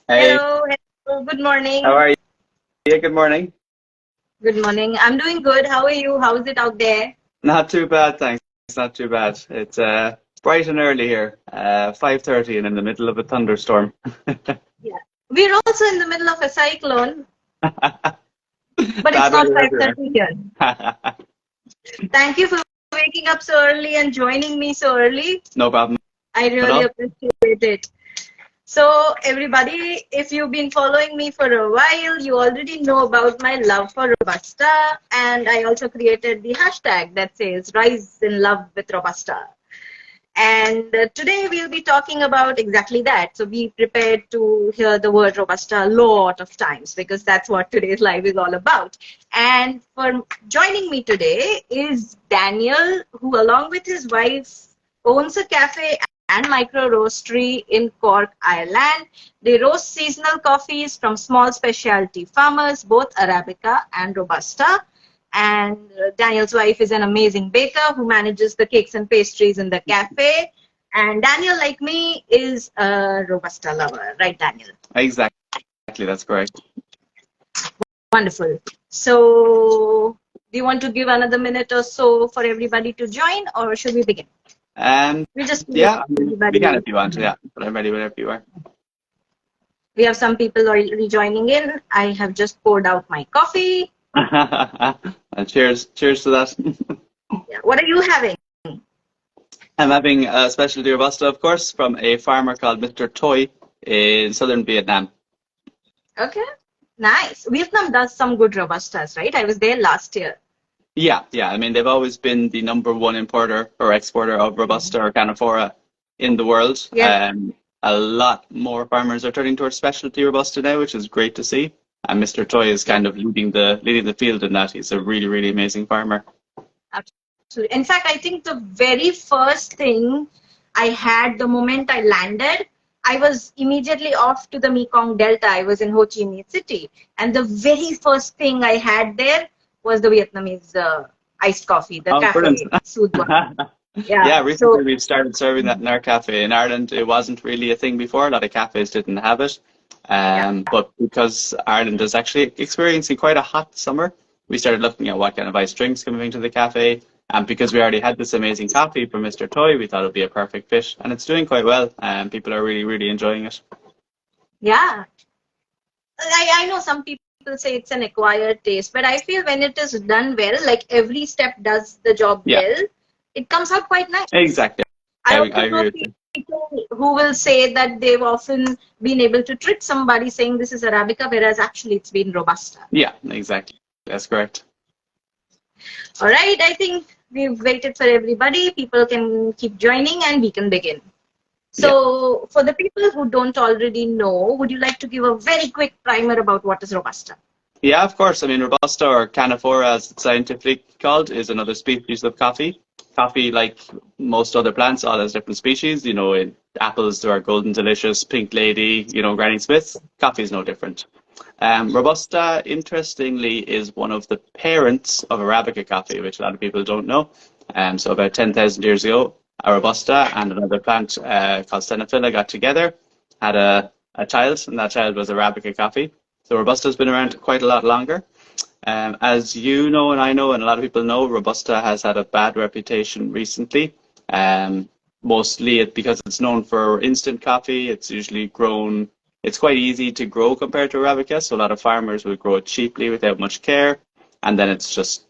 Hey, Hello, hello, good how morning. are you? Yeah, good morning. Good morning. I'm doing good. How are you? How is it out there? Not too bad, thanks. Not too bad. It's bright and early here, 5:30 and in the middle of a thunderstorm. Yeah. We're also in the middle of a cyclone, but it's Bad not weather everywhere. 5:30 here. Thank you for waking up so early and joining me so early. No problem I at really all. appreciate it. So, everybody, if you've been following me for a while, you already know about my love for Robusta, and I also created the hashtag that says Rise in Love with Robusta. And today we'll be talking about exactly that. So be prepared to hear the word Robusta a lot of times because that's what today's live is all about. And for joining me today is Daniel, who along with his wife owns a cafe and micro roastery in Cork, Ireland. They roast seasonal coffees from small specialty farmers, both Arabica and Robusta. And Daniel's wife is an amazing baker who manages the cakes and pastries in the cafe. And Daniel, like me, is a Robusta lover, right, Daniel? Exactly, that's correct. Wonderful. So, do you want to give another minute or so for everybody to join, or should we begin? Um, We just need yeah, I mean, we can everybody. if you want. Yeah, but I'm ready whenever you are. We have some people already joining in. I have just poured out my coffee. And cheers to that. Yeah. What are you having? I'm having a specialty Robusta, of course, from a farmer called Mr. Toy in southern Vietnam. Okay. Nice. Vietnam does some good Robustas, right? I was there last year. Yeah. I mean, they've always been the number one importer or exporter of Robusta or Canephora in the world. Yeah. A lot more farmers are turning towards specialty Robusta now, which is great to see. And Mr. Toy is Yeah. kind of leading the field in that. He's a really, really amazing farmer. Absolutely. In fact, I think the very first thing I had the moment I landed, I was immediately off to the Mekong Delta. I was in Ho Chi Minh City. And the very first thing I had there was the Vietnamese iced coffee, the Oh, brilliant. cafe, Sud one. Yeah, Yeah. recently So, we've started serving that in our cafe. In Ireland, it wasn't really a thing before. A lot of cafes didn't have it. yeah. But because Ireland is actually experiencing quite a hot summer, we started looking at what kind of iced drinks coming into the cafe. And because we already had this amazing coffee from Mr. Toy, we thought it'd be a perfect fit. And it's doing quite well. And people are really, really enjoying it. Yeah. I know some people say it's an acquired taste, but I feel when it is done well, like every step does the job Yeah, well, it comes out quite nice. exactly. I I also know agree with you. people who will say that they've often been able to trick somebody saying this is Arabica, whereas actually it's been Robusta. Yeah, exactly. That's correct. All right, I think we've waited for everybody. People can keep joining and we can begin. Yeah. So, for the people who don't already know, would you like to give a very quick primer about what is Robusta? Yeah, of course. I mean, Robusta or Canephora, as it's scientifically called, is another species of coffee. Coffee, like most other plants, all has different species. In apples, there are Golden Delicious, Pink Lady, Granny Smith. Coffee is no different. Robusta, interestingly, is one of the parents of Arabica coffee, which a lot of people don't know. So about 10,000 years ago, a Robusta and another plant called Canephora got together, had a child, and that child was Arabica coffee. So Robusta's been around quite a lot longer. As you know, and I know, and a lot of people know, Robusta has had a bad reputation recently. Mostly because it's known for instant coffee. It's usually grown, it's quite easy to grow compared to Arabica. So a lot of farmers would grow it cheaply without much care. And then it's just,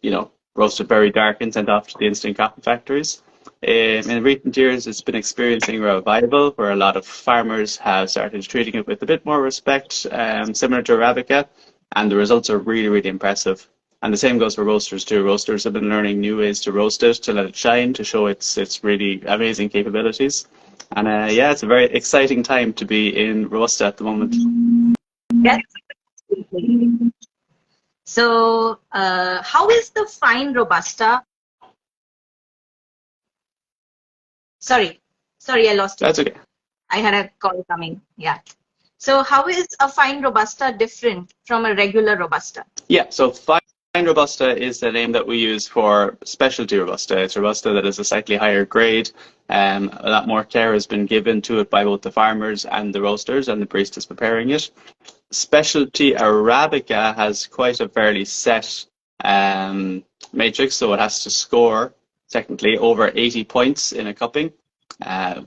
roasted very dark and sent off to the instant coffee factories. In recent years, it's been experiencing a revival where a lot of farmers have started treating it with a bit more respect, similar to Arabica, and the results are really, really impressive. And the same goes for roasters too. Roasters have been learning new ways to roast it, to let it shine, to show its really amazing capabilities. And yeah, it's a very exciting time to be in Robusta at the moment. Yes. So, how is the fine Robusta? Sorry, I lost you. That's okay. I had a call coming. Yeah. So, how is a fine Robusta different from a regular Robusta? Yeah, so fine Robusta is the name that we use for specialty Robusta. It's Robusta that is a slightly higher grade. A lot more care has been given to it by both the farmers and the roasters and the baristas preparing it. Specialty Arabica has quite a fairly set matrix, so it has to score technically over 80 points in a cupping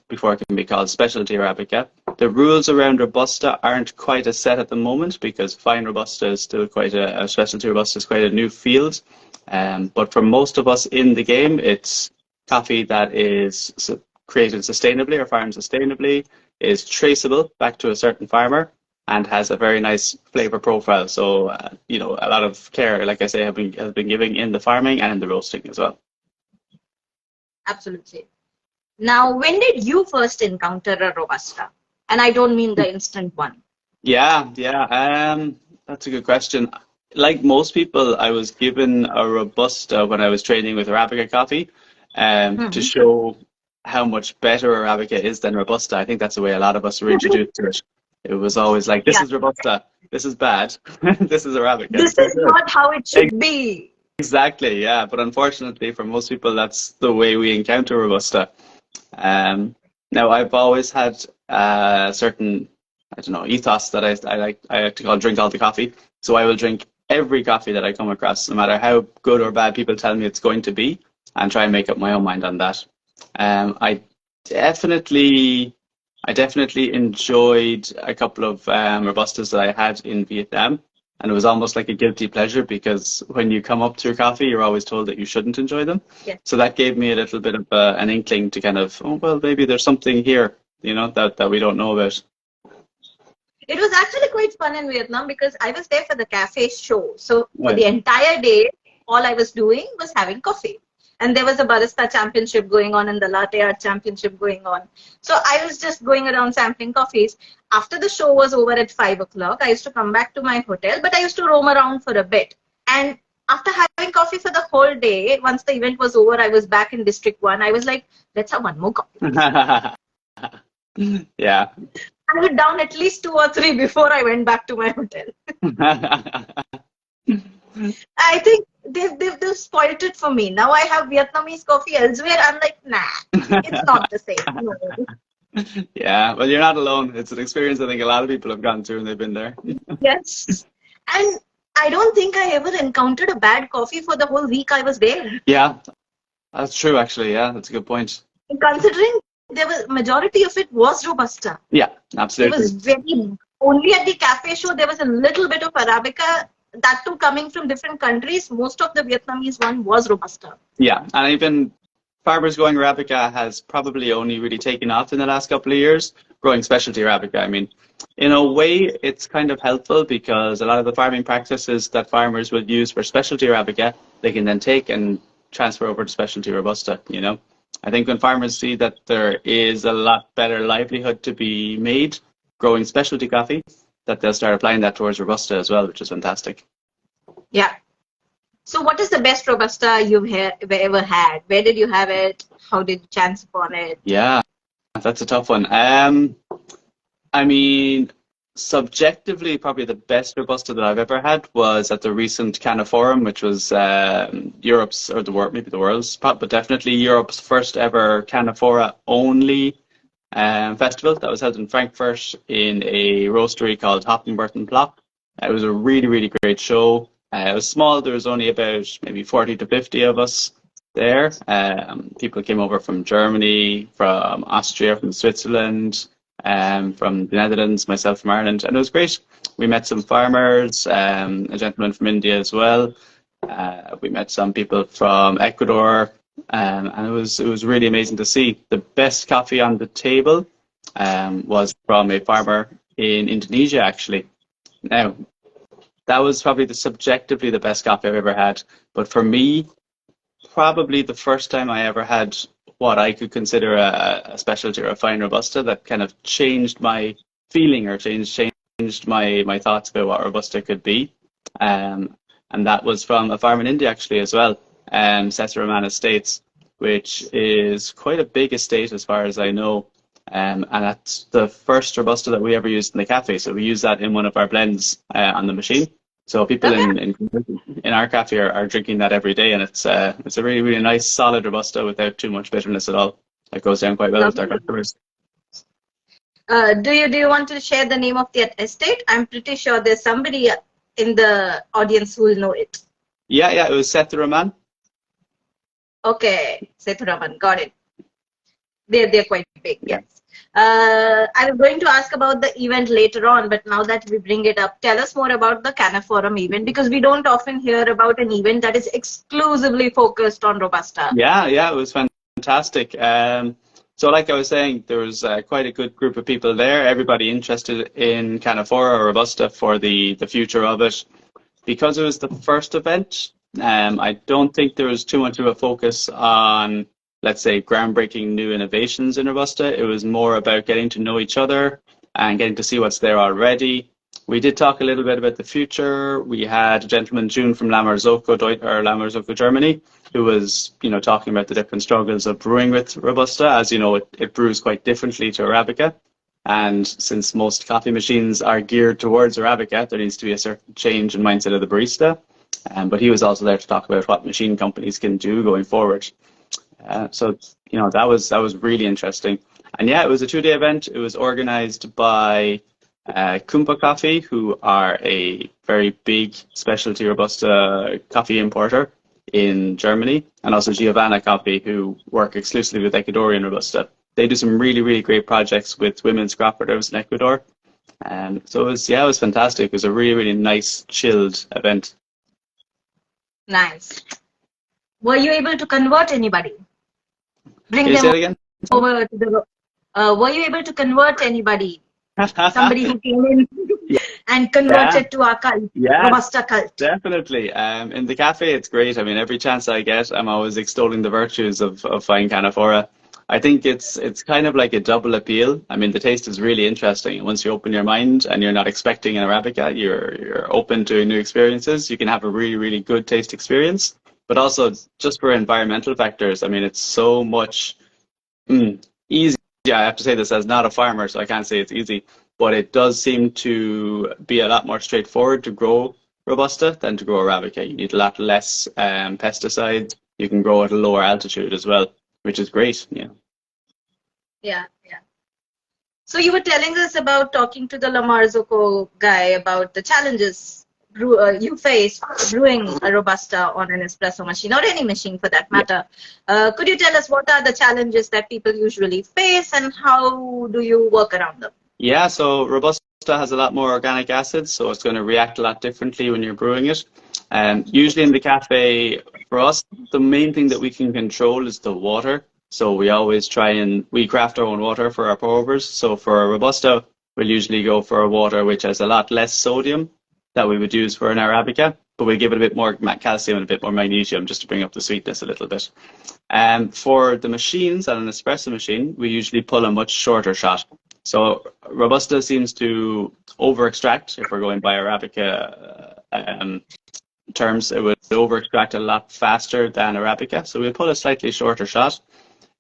before it can be called specialty Arabica. The rules around Robusta aren't quite as set at the moment because fine Robusta is still quite a specialty Robusta is quite a new field. But for most of us in the game, it's coffee that is created sustainably or farmed sustainably, is traceable back to a certain farmer, and has a very nice flavor profile. So, a lot of care, like I say, has been given in the farming and in the roasting as well. Absolutely. Now, when did you first encounter a Robusta? And I don't mean the instant one. Yeah. That's a good question. Like most people, I was given a Robusta when I was training with Arabica coffee, to show how much better Arabica is than Robusta. I think that's the way a lot of us were introduced to it. It was always like, this is Robusta, this is bad, this is Arabica. This is not how it should be. Exactly, yeah. But unfortunately, for most people, that's the way we encounter Robusta. Now, I've always had a certain, ethos that I like to call drink all the coffee. So I will drink every coffee that I come across, no matter how good or bad people tell me it's going to be, and try and make up my own mind on that. I definitely enjoyed a couple of Robustas that I had in Vietnam, and it was almost like a guilty pleasure because when you come up to your coffee, you're always told that you shouldn't enjoy them. Yeah. So that gave me a little bit of an inkling to kind of, maybe there's something here, that we don't know about. It was actually quite fun in Vietnam because I was there for the cafe show. So for the entire day, all I was doing was having coffee. And there was a barista championship going on and the latte art championship going on. So I was just going around sampling coffees. After the show was over at 5 o'clock, I used to come back to my hotel, but I used to roam around for a bit. And after having coffee for the whole day, once the event was over, I was back in District 1. I was like, let's have one more coffee. Yeah. I would down at least 2 or 3 before I went back to my hotel. I think they've spoiled it for me. Now I have Vietnamese coffee elsewhere. I'm like, nah, it's not the same. No. Yeah, well, you're not alone. It's an experience I think a lot of people have gone through when they've been there. Yes. And I don't think I ever encountered a bad coffee for the whole week I was there. Yeah, that's true, actually. Yeah, that's a good point. Considering majority of it was Robusta. Yeah, absolutely. It was only at the cafe show, there was a little bit of Arabica. That too coming from different countries. Most of the Vietnamese one was Robusta. Yeah, and even farmers growing Arabica has probably only really taken off in the last couple of years, growing specialty Arabica. I mean, in a way, it's kind of helpful because a lot of the farming practices that farmers would use for specialty Arabica, they can then take and transfer over to specialty Robusta, I think when farmers see that there is a lot better livelihood to be made growing specialty coffee, that they'll start applying that towards Robusta as well, which is fantastic. Yeah. So what is the best Robusta you've ever had? Where did you have it? How did you chance upon it? Yeah, that's a tough one. I mean, subjectively, probably the best Robusta that I've ever had was at the recent Canephora, which was Europe's, or the world, maybe the world's, but definitely Europe's first ever Canephora only festival that was held in Frankfurt in a roastery called Hoppenburton Plop. It was a really, really great show. It was small. There was only about maybe 40 to 50 of us there. People came over from Germany, from Austria, from Switzerland, from the Netherlands, myself from Ireland, and it was great. We met some farmers, a gentleman from India as well. We met some people from Ecuador, and it was really amazing to see. The best coffee on the table was from a farmer in Indonesia, actually. Now, that was probably subjectively the best coffee I've ever had, but for me, probably the first time I ever had what I could consider a specialty or a fine Robusta that kind of changed my feeling or changed my thoughts about what Robusta could be. And that was from a farm in India actually as well, Sesaraman Estates, which is quite a big estate as far as I know. And that's the first Robusta that we ever used in the cafe. So we use that in one of our blends on the machine. So people Okay. in our cafe are drinking that every day, and it's a really really nice solid robusta without too much bitterness at all. That goes down quite well with our Lovely. customers. Do you want to share the name of the estate? I'm pretty sure there's somebody in the audience who will know it. Yeah, it was Seth Rahman. Okay, Sethuraman, got it. They're quite big, Yeah. yes. I was going to ask about the event later on, but now that we bring it up, tell us more about the Canephora event, because we don't often hear about an event that is exclusively focused on Robusta. Yeah, it was fantastic. So like I was saying, there was quite a good group of people there, everybody interested in Canephora or Robusta for the future of it. Because it was the first event, I don't think there was too much of a focus on, let's say, groundbreaking new innovations in Robusta. It was more about getting to know each other and getting to see what's there already. We did talk a little bit about the future. We had a gentleman, June, from Lammersoko, Germany, who was, talking about the different struggles of brewing with Robusta. As you know, it brews quite differently to Arabica. And since most coffee machines are geared towards Arabica, there needs to be a certain change in mindset of the barista. But he was also there to talk about what machine companies can do going forward. So that was really interesting. And yeah, it was a 2-day event. It was organized by Kumpa Coffee, who are a very big specialty Robusta coffee importer in Germany, and also Giovanna Coffee, who work exclusively with Ecuadorian Robusta. They do some really, really great projects with women's cooperatives in Ecuador. So it was fantastic. It was a really, really nice, chilled event. Nice. Were you able to convert anybody? Bring Can you say them it again? over to the. Were you able to convert anybody? Somebody who came in and converted to our cult, Robusta cult. Definitely. In the cafe, it's great. I mean, every chance I get, I'm always extolling the virtues of fine Canephora. I think it's kind of like a double appeal. I mean, the taste is really interesting. Once you open your mind and you're not expecting an Arabica, you're open to new experiences. You can have a really, really good taste experience. But also, just for environmental factors, I mean, it's so much easy. I have to say this as not a farmer, so I can't say it's easy. But it does seem to be a lot more straightforward to grow Robusta than to grow Arabica. You need a lot less pesticides. You can grow at a lower altitude as well, which is great. Yeah. So you were telling us about talking to the Lammersoko guy about the challenges you face brewing a Robusta on an espresso machine, or any machine for that matter. Could you tell us what are the challenges that people usually face and how do you work around them? Yeah, so Robusta has a lot more organic acids, so it's going to react a lot differently when you're brewing it. Usually in the cafe, for us, the main thing that we can control is the water. So we always we craft our own water for our pour overs. So for a Robusta, we'll usually go for a water which has a lot less sodium that we would use for an Arabica, but we give it a bit more calcium and a bit more magnesium just to bring up the sweetness a little bit. For the machines, on an espresso machine, we usually pull a much shorter shot. So Robusta seems to over-extract, if we're going by Arabica terms, it would over-extract a lot faster than Arabica. So we'll pull a slightly shorter shot.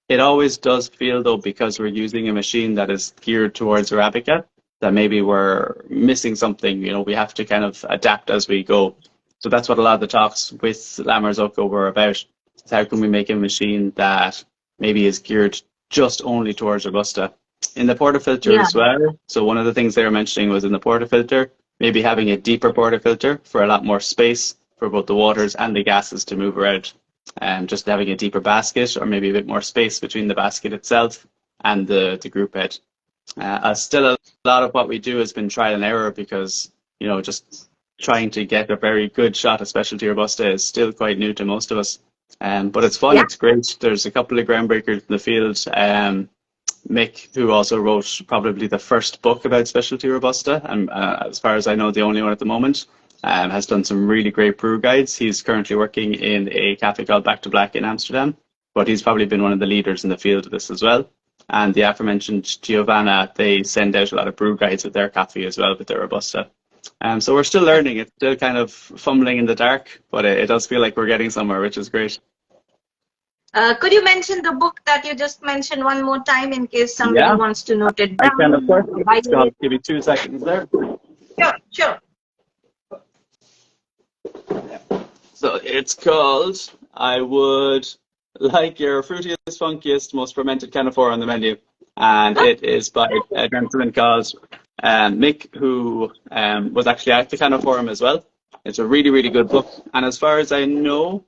It always does feel, though, because we're using a machine that is geared towards Arabica, that maybe we're missing something. We have to kind of adapt as we go. So that's what a lot of the talks with Lammersoko were about. Is how can we make a machine that maybe is geared just only towards Robusta? In the portafilter as well. So one of the things they were mentioning was in the portafilter, maybe having a deeper portafilter for a lot more space for both the waters and the gases to move around. Just having a deeper basket, or maybe a bit more space between the basket itself and the group head. Still, a lot of what we do has been trial and error because, just trying to get a very good shot of specialty Robusta is still quite new to most of us. But it's fun, it's great. There's a couple of groundbreakers in the field. Mick, who also wrote probably the first book about specialty Robusta, and as far as I know, the only one at the moment, has done some really great brew guides. He's currently working in a cafe called Back to Black in Amsterdam, but he's probably been one of the leaders in the field of this as well. And the aforementioned Giovanna, they send out a lot of brew guides with their coffee as well, with their Robusta. So we're still learning. It's still kind of fumbling in the dark, but it does feel like we're getting somewhere, which is great. Could you mention the book that you just mentioned one more time in case somebody wants to note it down? I can, of course. Give me 2 seconds there. Sure. So it's called I Would Like Your Fruitiest, Funkiest, Most Fermented Canephora on the menu. And it is by a gentleman called Mick, who was actually at the Canephora as well. It's a really, really good book. And as far as I know,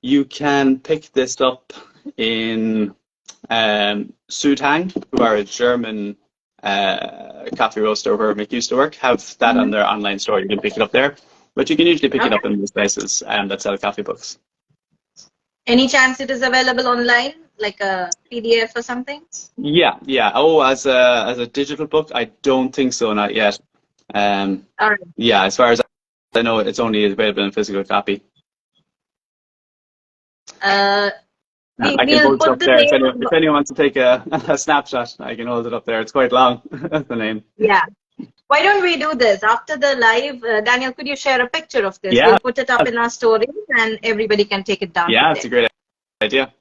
you can pick this up in Sudhang, who are a German coffee roaster where Mick used to work, have that on their online store. You can pick it up there. But you can usually pick it up in most places that sell coffee books. Any chance it is available online, like a PDF or something? Yeah, yeah. Oh, as a digital book, I don't think so, not yet. All right. Yeah, as far as I know, it's only available in physical copy. I can We'll hold it put up the there. name. If anyone wants to take a snapshot, I can hold it up there. It's quite long, the name. Yeah. Why don't we do this? After the live, Daniel, could you share a picture of this? Yeah. We'll put it up in our stories and everybody can take it down. Yeah, it's a great idea.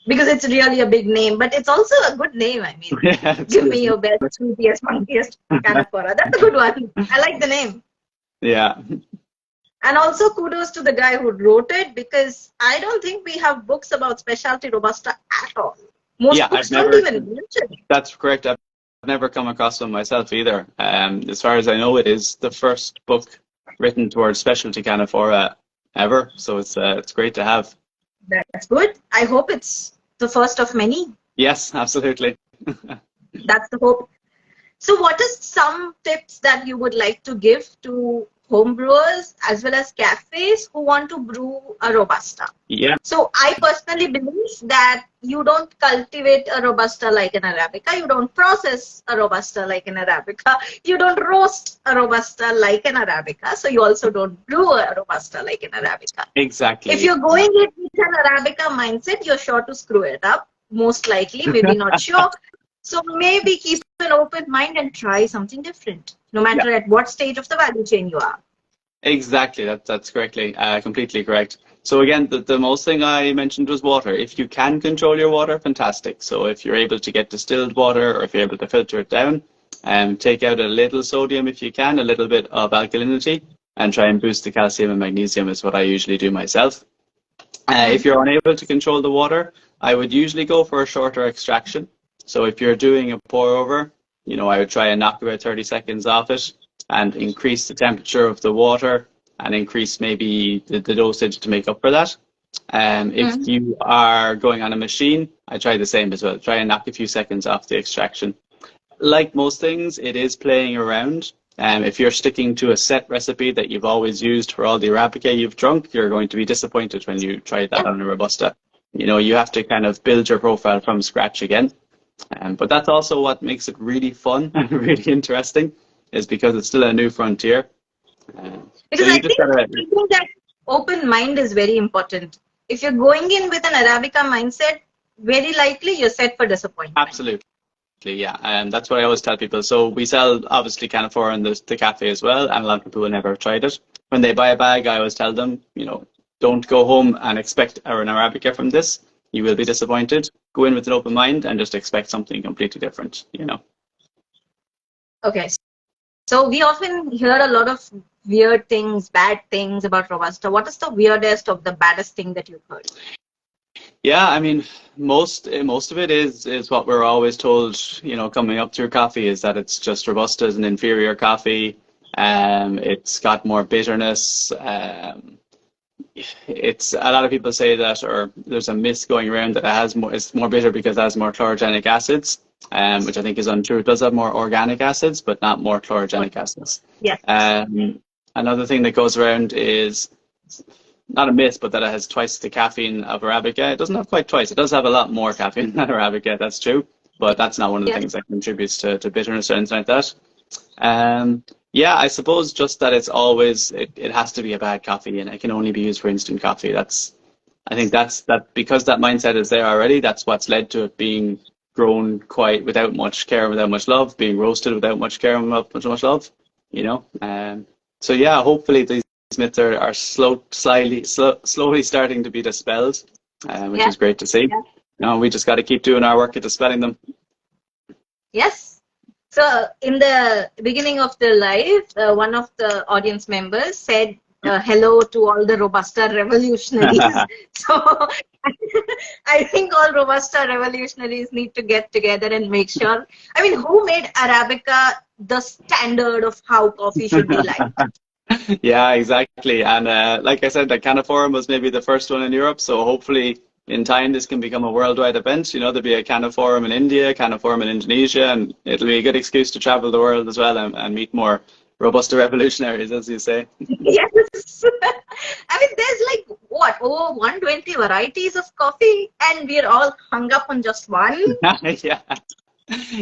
Because it's really a big name, but it's also a good name. I mean, Yeah, give me your best, sweetest, funkiest Canephora. That's a good one. I like the name. Yeah. And also kudos to the guy who wrote it, because I don't think we have books about specialty Robusta at all. Most books don't even mention it. That's correct. I've never come across one myself either. As far as I know, it is the first book written towards specialty Canephora ever. So it's great to have. That's good. I hope it's the first of many. Yes, absolutely. That's the hope. So what is some tips that you would like to give to home brewers as well as cafes who want to brew a Robusta? Yeah. So I personally believe that you don't cultivate a Robusta like an Arabica. You don't process a Robusta like an Arabica. You don't roast a Robusta like an Arabica. So you also don't brew a Robusta like an Arabica. Exactly. If you're going in with an Arabica mindset, you're sure to screw it up. Most likely, maybe not sure. So maybe keep an open mind and try something different, no matter at what stage of the value chain you are. Exactly. That's correctly, completely correct. So again, the most thing I mentioned was water. If you can control your water, fantastic. So if you're able to get distilled water, or if you're able to filter it down, take out a little sodium if you can, a little bit of alkalinity, and try and boost the calcium and magnesium is what I usually do myself. If you're unable to control the water, I would usually go for a shorter extraction. So if you're doing a pour over, I would try and knock about 30 seconds off it and increase the temperature of the water and increase maybe the dosage to make up for that. If you are going on a machine, I try the same as well. Try and knock a few seconds off the extraction. Like most things, it is playing around. If you're sticking to a set recipe that you've always used for all the Arabica you've drunk, you're going to be disappointed when you try that on a Robusta. You have to kind of build your profile from scratch again. But that's also what makes it really fun and really interesting, is because it's still a new frontier. Because I think that open mind is very important. If you're going in with an Arabica mindset, very likely you're set for disappointment. Absolutely, yeah. And that's what I always tell people. So we sell, obviously, Canephora in the cafe as well, and a lot of people will never have tried it. When they buy a bag, I always tell them, don't go home and expect an Arabica from this. You will be disappointed. Go in with an open mind and just expect something completely different, Okay. So we often hear a lot of weird things, bad things about Robusta. What is the weirdest of the baddest thing that you've heard? Yeah, I mean, most of it is what we're always told, coming up through coffee, is that it's just Robusta is an inferior coffee. It's got more bitterness. It's a lot of people say that, or there's a myth going around that it's more bitter because it has more chlorogenic acids, which I think is untrue. It does have more organic acids, but not more chlorogenic acids. Yeah. Another thing that goes around is not a myth, but that it has twice the caffeine of Arabica. It doesn't have quite twice. It does have a lot more caffeine than Arabica. That's true, but that's not one of the things that contributes to bitterness or anything like that. Yeah, I suppose just that it's always, it has to be a bad coffee and it can only be used for instant coffee. I think that's because that mindset is there already. That's what's led to it being grown quite without much care, without much love, being roasted without much care and without much love, So yeah, hopefully these myths are slowly starting to be dispelled, which is great to see. Yeah. We just got to keep doing our work at dispelling them. Yes. So in the beginning of the live, one of the audience members said hello to all the Robusta revolutionaries. So I think all Robusta revolutionaries need to get together and make sure. I mean, who made Arabica the standard of how coffee should be like? Yeah, exactly. And like I said, the Canephora was maybe the first one in Europe. So hopefully in time this can become a worldwide event. You know, there'll be a Canephora in India, Canephora in Indonesia, and it'll be a good excuse to travel the world as well and meet more Robusta revolutionaries, as you say. Yes. I mean, there's like, what, over 120 varieties of coffee, and we're all hung up on just one? Yeah.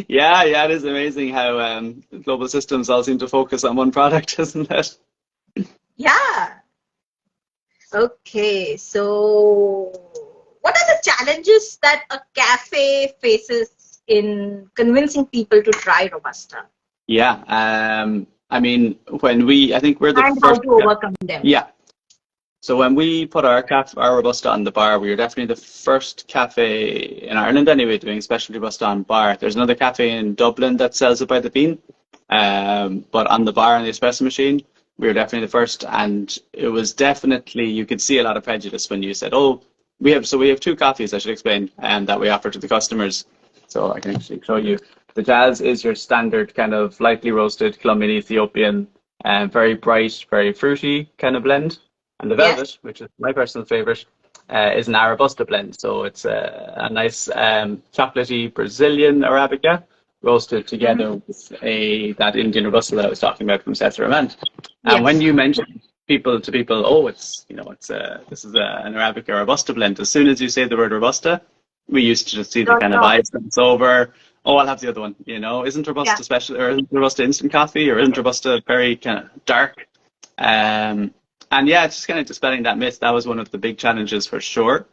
Yeah, it is amazing how global systems all seem to focus on one product, isn't it? Yeah. Okay, so what are the challenges that a cafe faces in convincing people to try Robusta? Yeah, I mean, I think we're the And how first. to overcome them? Yeah. So when we put our Robusta on the bar, we were definitely the first cafe in Ireland anyway doing specialty Robusta on bar. There's another cafe in Dublin that sells it by the bean, but on the bar and the espresso machine, we were definitely the first. And it was definitely, you could see a lot of prejudice when you said, "Oh, we have two coffees, I should explain, that we offer to the customers." So I can actually show you. The Jazz is your standard kind of lightly roasted Colombian Ethiopian, very bright, very fruity kind of blend. And the Yes. Velvet, which is my personal favorite, is an Arabusta blend. So it's a nice chocolatey Brazilian Arabica roasted together with that Indian Robusta that I was talking about from Cesar Román. And when Yes. you mention to people, oh, this is an Arabica Robusta blend. As soon as you say the word Robusta, we used to just see the Don't kind of know. eyes that's over. Oh, I'll have the other one. You know, isn't Robusta Yeah. special, or isn't Robusta instant coffee, or isn't Robusta very kind of dark? And yeah, it's just kind of dispelling that myth. That was one of the big challenges for sure.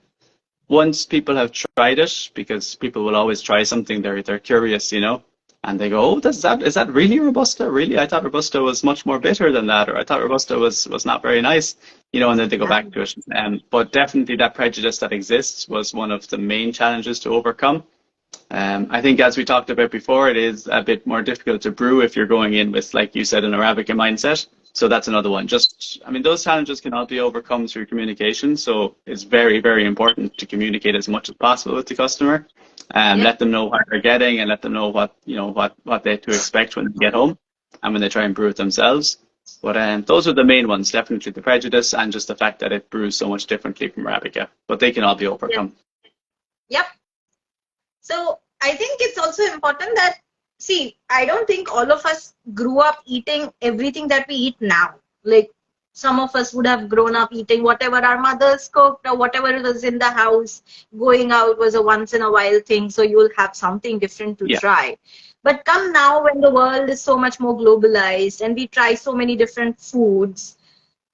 Once people have tried it, because people will always try something, they're curious, you know, and they go, "Oh, is that really Robusta? Really? I thought Robusta was much more bitter than that, or I thought Robusta was not very nice," you know, and then they go back to it. But definitely that prejudice that exists was one of the main challenges to overcome. I think, as we talked about before, it is a bit more difficult to brew if you're going in with, like you said, an Arabica mindset. So that's another one. Those challenges can all be overcome through communication. So it's very, very important to communicate as much as possible with the customer, and let them know what they're getting, and let them know what they to expect when they get home and when they try and brew it themselves. But those are the main ones, definitely the prejudice and just the fact that it brews so much differently from Arabica. But they can all be overcome. Yep. So I think it's also important that, see, I don't think all of us grew up eating everything that we eat now. Like, some of us would have grown up eating whatever our mothers cooked or whatever was in the house. Going out was a once in a while thing, so you'll have something different to try. But come now, when the world is so much more globalized and we try so many different foods,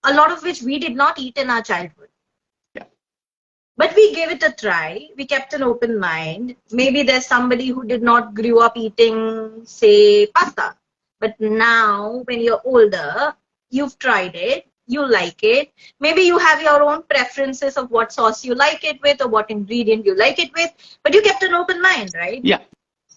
a lot of which we did not eat in our childhood. But we gave it a try. We kept an open mind. Maybe there's somebody who did not grow up eating, say, pasta. But now, when you're older, you've tried it, you like it. Maybe you have your own preferences of what sauce you like it with or what ingredient you like it with. But you kept an open mind, right? Yeah,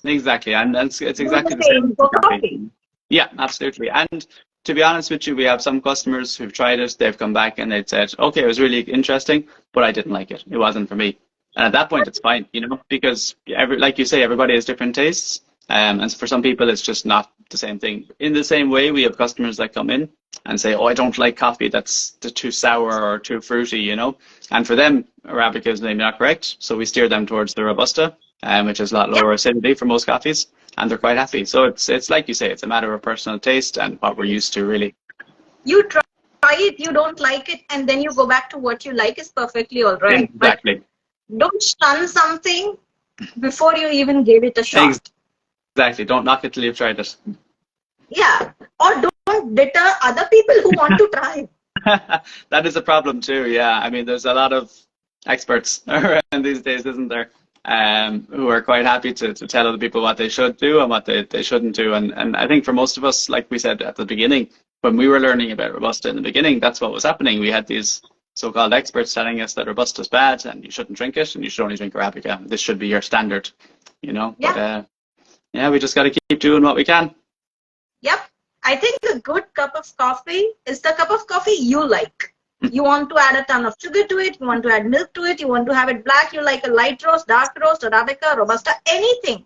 exactly. And it's exactly the Same same for with coffee. Yeah, absolutely. And to be honest with you, we have some customers who've tried it, they've come back and they've said, "Okay, it was really interesting, but I didn't like it. It wasn't for me." And at that point, it's fine, you know, because like you say, everybody has different tastes. And for some people, it's just not the same thing. In the same way, we have customers that come in and say, "Oh, I don't like coffee that's too sour or too fruity," you know. And for them, Arabica is maybe not correct. So we steer them towards the Robusta, which is a lot lower acidity for most coffees. And they're quite happy. So it's like you say, it's a matter of personal taste and what we're used to, really. You try it, you don't like it, and then you go back to what you like is perfectly all right. Exactly. But don't shun something before you even gave it a shot. Exactly. Don't knock it till you've tried it. Yeah. Or don't deter other people who want to try. That is a problem too, yeah. I mean, there's a lot of experts around these days, isn't there? Who are quite happy to tell other people what they should do and what they shouldn't do. And I think for most of us, like we said at the beginning, when we were learning about Robusta in the beginning, that's what was happening. We had these so-called experts telling us that Robusta is bad and you shouldn't drink it and you should only drink Arabica. This should be your standard, you know? Yeah. But yeah, we just got to keep doing what we can. Yep. I think a good cup of coffee is the cup of coffee you like. You want to add a ton of sugar to it, you want to add milk to it, you want to have it black, you like a light roast, dark roast, Arabica, Robusta, anything.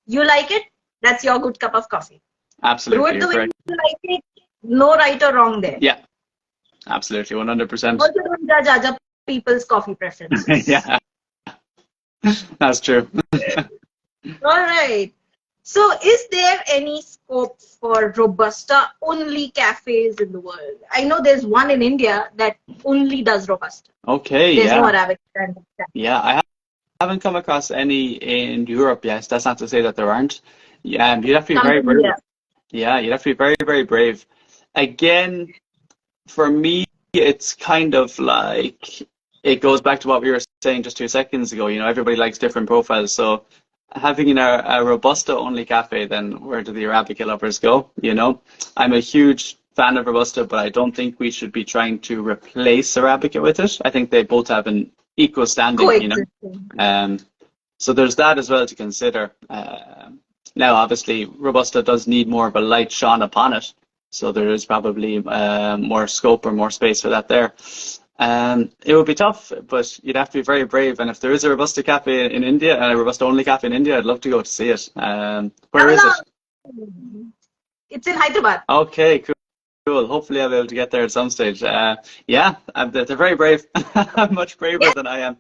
You like it, that's your good cup of coffee. Absolutely. Brew it the way you like it, no right or wrong there. Yeah, absolutely, 100%. Also don't judge other people's coffee preferences. Yeah, that's true. All right. So, is there any scope for Robusta only cafes in the world? I know there's one in India that only does Robusta. Okay, There's yeah. no Arabic standard. Yeah, I haven't come across any in Europe yet. That's not to say that there aren't. Yeah, you'd have to be very brave. Yeah, you'd have to be very, very brave. Again, for me, it's kind of like, it goes back to what we were saying just 2 seconds ago. You know, everybody likes different profiles. So having a Robusta only cafe, then where do the Arabica lovers go? You know, I'm a huge fan of Robusta, but I don't think we should be trying to replace Arabica with it. I think they both have an equal standing, you know. So there's that as well to consider. Now, obviously, Robusta does need more of a light shine upon it, so there is probably more scope or more space for that there. It would be tough, but you'd have to be very brave. And if there is a Robusta cafe in India, a Robusta only cafe in India, I'd love to go to see it. Where is it? It's in Hyderabad. Okay, cool. Hopefully I'll be able to get there at some stage. Yeah, they're very brave. I'm much braver than I am.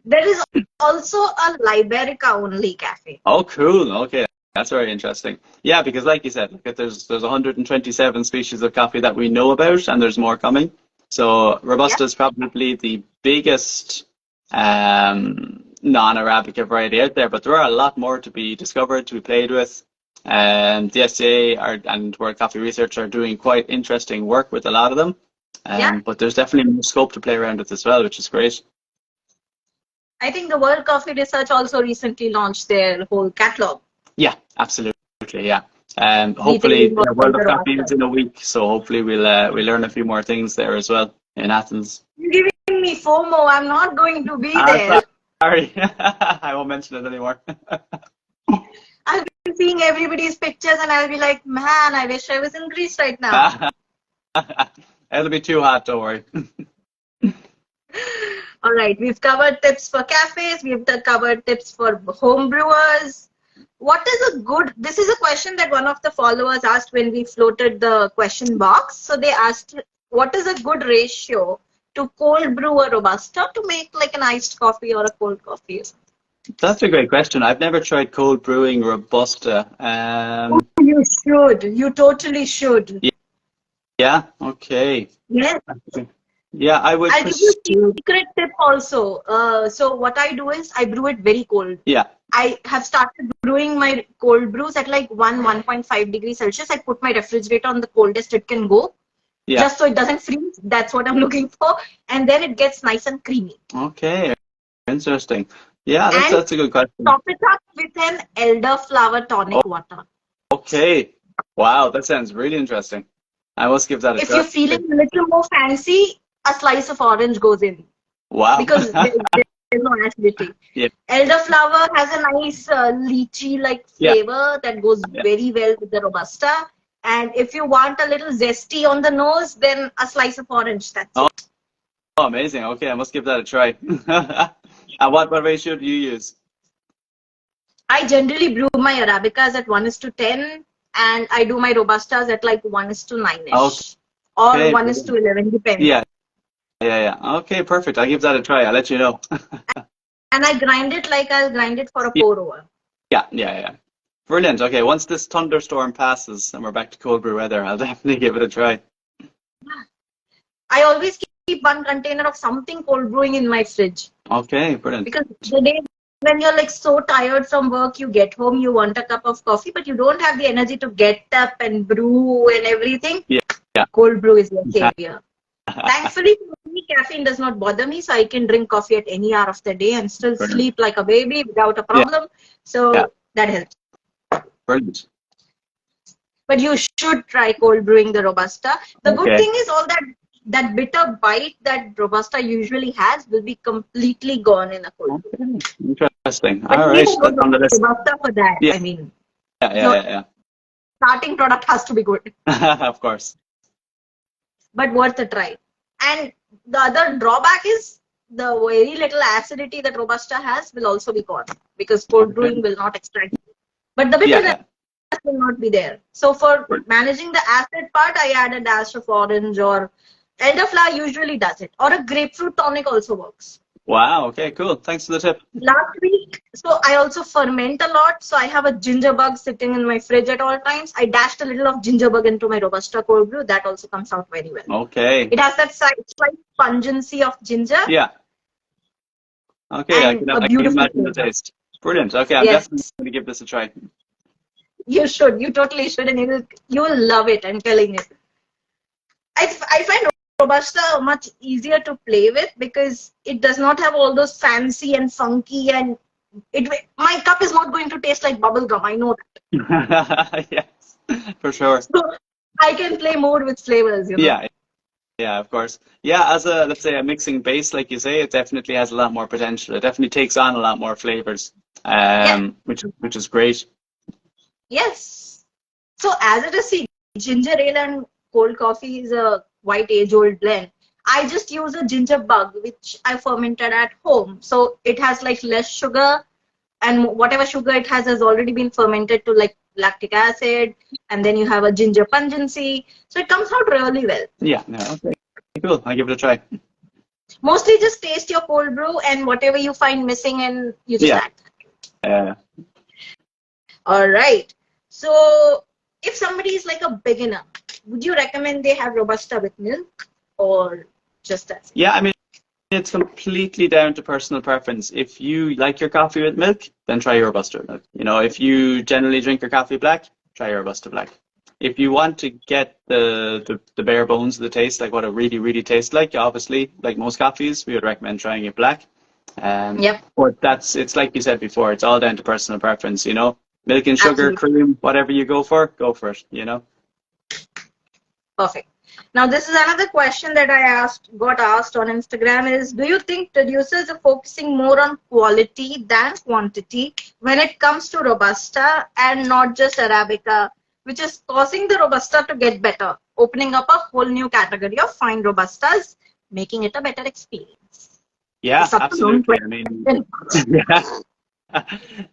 There is also a Liberica only cafe. Oh, cool. Okay, that's very interesting. Yeah, because like you said, there's 127 species of coffee that we know about, and there's more coming. So Robusta is probably the biggest non-Arabica variety out there, but there are a lot more to be discovered, to be played with. The SCA and World Coffee Research are doing quite interesting work with a lot of them. But there's definitely more scope to play around with as well, which is great. I think the World Coffee Research also recently launched their whole catalog. Yeah, absolutely. Yeah. Hopefully, the World of Coffee is in a week, so hopefully we'll learn a few more things there as well in Athens. You're giving me FOMO. I'm not going to be there. Sorry, I won't mention it anymore. I'll be seeing everybody's pictures and I'll be like, man, I wish I was in Greece right now. It'll be too hot, don't worry. All right, we've covered tips for cafes. We've covered tips for home brewers. What is a good, this is a question that one of the followers asked when we floated the question box. So they asked, what is a good ratio to cold brew a Robusta to make like an iced coffee or a cold coffee or something? That's a great question. I've never tried cold brewing Robusta. Oh, you should. You totally should. Yeah? Okay. Yes. Yeah, I would. I'll give you a secret tip also. So what I do is I brew it very cold. Yeah. I have started brewing my cold brews at like 1.5 degrees Celsius. I put my refrigerator on the coldest it can go. Yeah. Just so it doesn't freeze. That's what I'm looking for. And then it gets nice and creamy. Okay. Interesting. Yeah, that's a good question. Top it up with an elderflower tonic water. Okay. Wow, that sounds really interesting. I must give that a try. If you're feeling a little more fancy, a slice of orange goes in. Wow. Because there's no acidity. Yeah. Elderflower has a nice lychee-like flavor that goes very well with the Robusta. And if you want a little zesty on the nose, then a slice of orange. That's it. Oh, amazing. Okay, I must give that a try. And what ratio do you use? I generally brew my Arabicas at 1:10, and I do my Robustas at like 1:9-ish. Okay. Or 1:11, depends. Yeah. Okay, perfect. I'll give that a try. I'll let you know. And I grind it like I'll grind it for a pour-over. Yeah. Brilliant. Okay, once this thunderstorm passes and we're back to cold brew weather, I'll definitely give it a try. I always keep one container of something cold brewing in my fridge. Okay, brilliant. Because the day when you're like so tired from work, you get home, you want a cup of coffee, but you don't have the energy to get up and brew and everything. Yeah. Cold brew is your savior. Thankfully, for me, caffeine does not bother me, so I can drink coffee at any hour of the day and still sleep like a baby without a problem. So that helps. Brilliant. But you should try cold brewing the Robusta. The good thing is all that bitter bite that Robusta usually has will be completely gone in a cold brew. Interesting. But all right. Robusta for that. I mean. Yeah. starting product has to be good. Of course. But worth a try. And the other drawback is the very little acidity that Robusta has will also be gone because cold brewing will not extract. But the bitterness will not be there. So for managing the acid part, I add a dash of orange, or elderflower usually does it, or a grapefruit tonic also works. Wow. Okay, cool. Thanks for the tip. Last week, so I also ferment a lot. So I have a ginger bug sitting in my fridge at all times. I dashed a little of ginger bug into my Robusta cold brew. That also comes out very well. Okay. It has that slight pungency of ginger. Yeah. Okay, I can imagine the taste. Brilliant. Okay, I'm definitely going to give this a try. You should. You totally should, and you will love it. I'm telling you. I find Robusta much easier to play with because it does not have all those fancy and funky, and my cup is not going to taste like bubble gum. I know that. Yes, for sure. So I can play more with flavors. You know? Yeah, of course. Yeah, as let's say a mixing base, like you say, it definitely has a lot more potential. It definitely takes on a lot more flavors, which is great. Yes. So as it is, see, ginger ale and cold coffee is a white age-old blend. I just use a ginger bug, which I fermented at home. So it has like less sugar, and whatever sugar it has already been fermented to like lactic acid, and then you have a ginger pungency. So it comes out really well. Yeah, okay. Cool. I'll give it a try. Mostly just taste your cold brew and whatever you find missing, and you just add. All right. So if somebody is like a beginner, would you recommend they have Robusta with milk or just as? Yeah, I mean, it's completely down to personal preference. If you like your coffee with milk, then try your Robusta milk. You know, if you generally drink your coffee black, try your Robusta black. If you want to get the bare bones of the taste, like what it really, really tastes like, obviously, like most coffees, we would recommend trying it black. But it's like you said before, it's all down to personal preference, you know. Milk and sugar, cream, whatever you go for it, you know. Perfect. Now, this is another question that I got asked on Instagram is, do you think producers are focusing more on quality than quantity when it comes to Robusta and not just Arabica, which is causing the Robusta to get better, opening up a whole new category of fine Robustas, making it a better experience? Yeah, absolutely. I mean,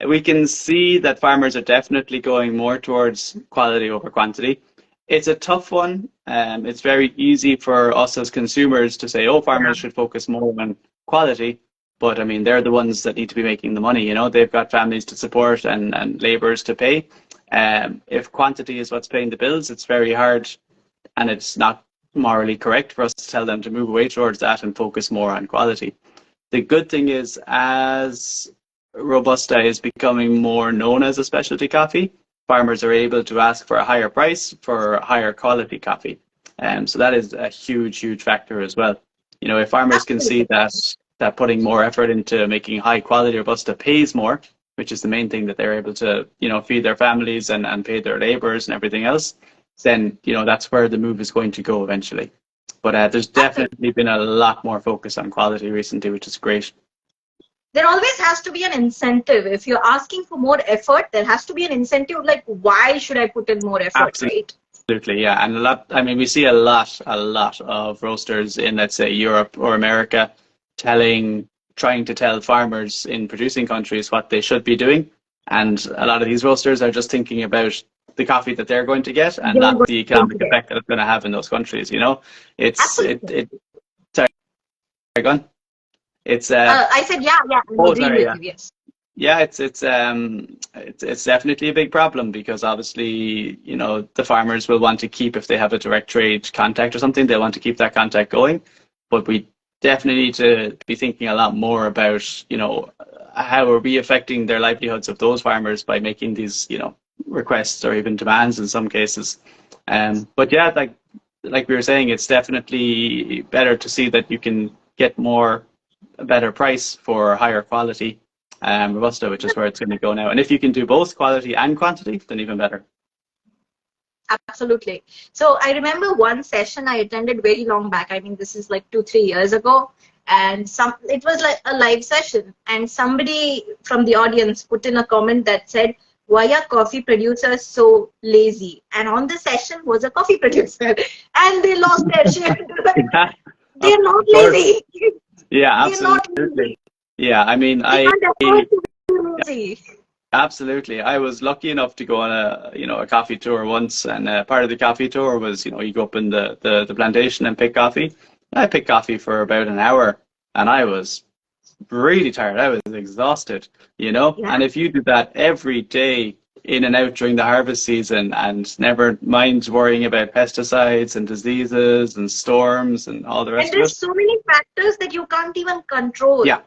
we can see that farmers are definitely going more towards quality over quantity. It's a tough one. It's very easy for us as consumers to say, oh, farmers should focus more on quality. But I mean, they're the ones that need to be making the money. You know, they've got families to support and laborers to pay. If quantity is what's paying the bills, it's very hard, and it's not morally correct for us to tell them to move away towards that and focus more on quality. The good thing is, as Robusta is becoming more known as a specialty coffee, farmers are able to ask for a higher price for higher quality coffee. So that is a huge, huge factor as well. You know, if farmers can see that putting more effort into making high quality Robusta pays more, which is the main thing that they're able to, you know, feed their families and pay their laborers and everything else, then, you know, that's where the move is going to go eventually. But there's definitely been a lot more focus on quality recently, which is great. There always has to be an incentive. If you're asking for more effort, there has to be an incentive. Like, why should I put in more effort, right? Absolutely, yeah. And we see a lot of roasters in, let's say, Europe or America trying to tell farmers in producing countries what they should be doing. And a lot of these roasters are just thinking about the coffee that they're going to get and not the economic effect that it's going to have in those countries, you know? Sorry, go on. I said, yes. Yeah, it's definitely a big problem because obviously, you know, the farmers will want to keep, if they have a direct trade contact or something, they want to keep that contact going. But we definitely need to be thinking a lot more about, you know, how are we affecting their livelihoods of those farmers by making these, you know, requests or even demands in some cases. But yeah, like we were saying, it's definitely better to see that you can get a better price for higher quality Robusta, which is where it's going to go now. And if you can do both quality and quantity, then even better. Absolutely. So I remember one session I attended very long back. I mean, this is like 2-3 years ago. And it was like a live session. And somebody from the audience put in a comment that said, why are coffee producers so lazy? And on the session was a coffee producer, and they lost their shit. Yeah, They're not of course. lazy. Yeah, They're not absolutely. lazy. Yeah, I mean, They can't afford to be lazy. absolutely. I was lucky enough to go on a coffee tour once, and part of the coffee tour was, you go up in the plantation and pick coffee. I picked coffee for about an hour, and I was really tired. I was exhausted, Yeah. And if you do that every day in and out during the harvest season, and never mind worrying about pesticides and diseases and storms and all the And rest of it. there's so many factors that you can't even control. Yeah,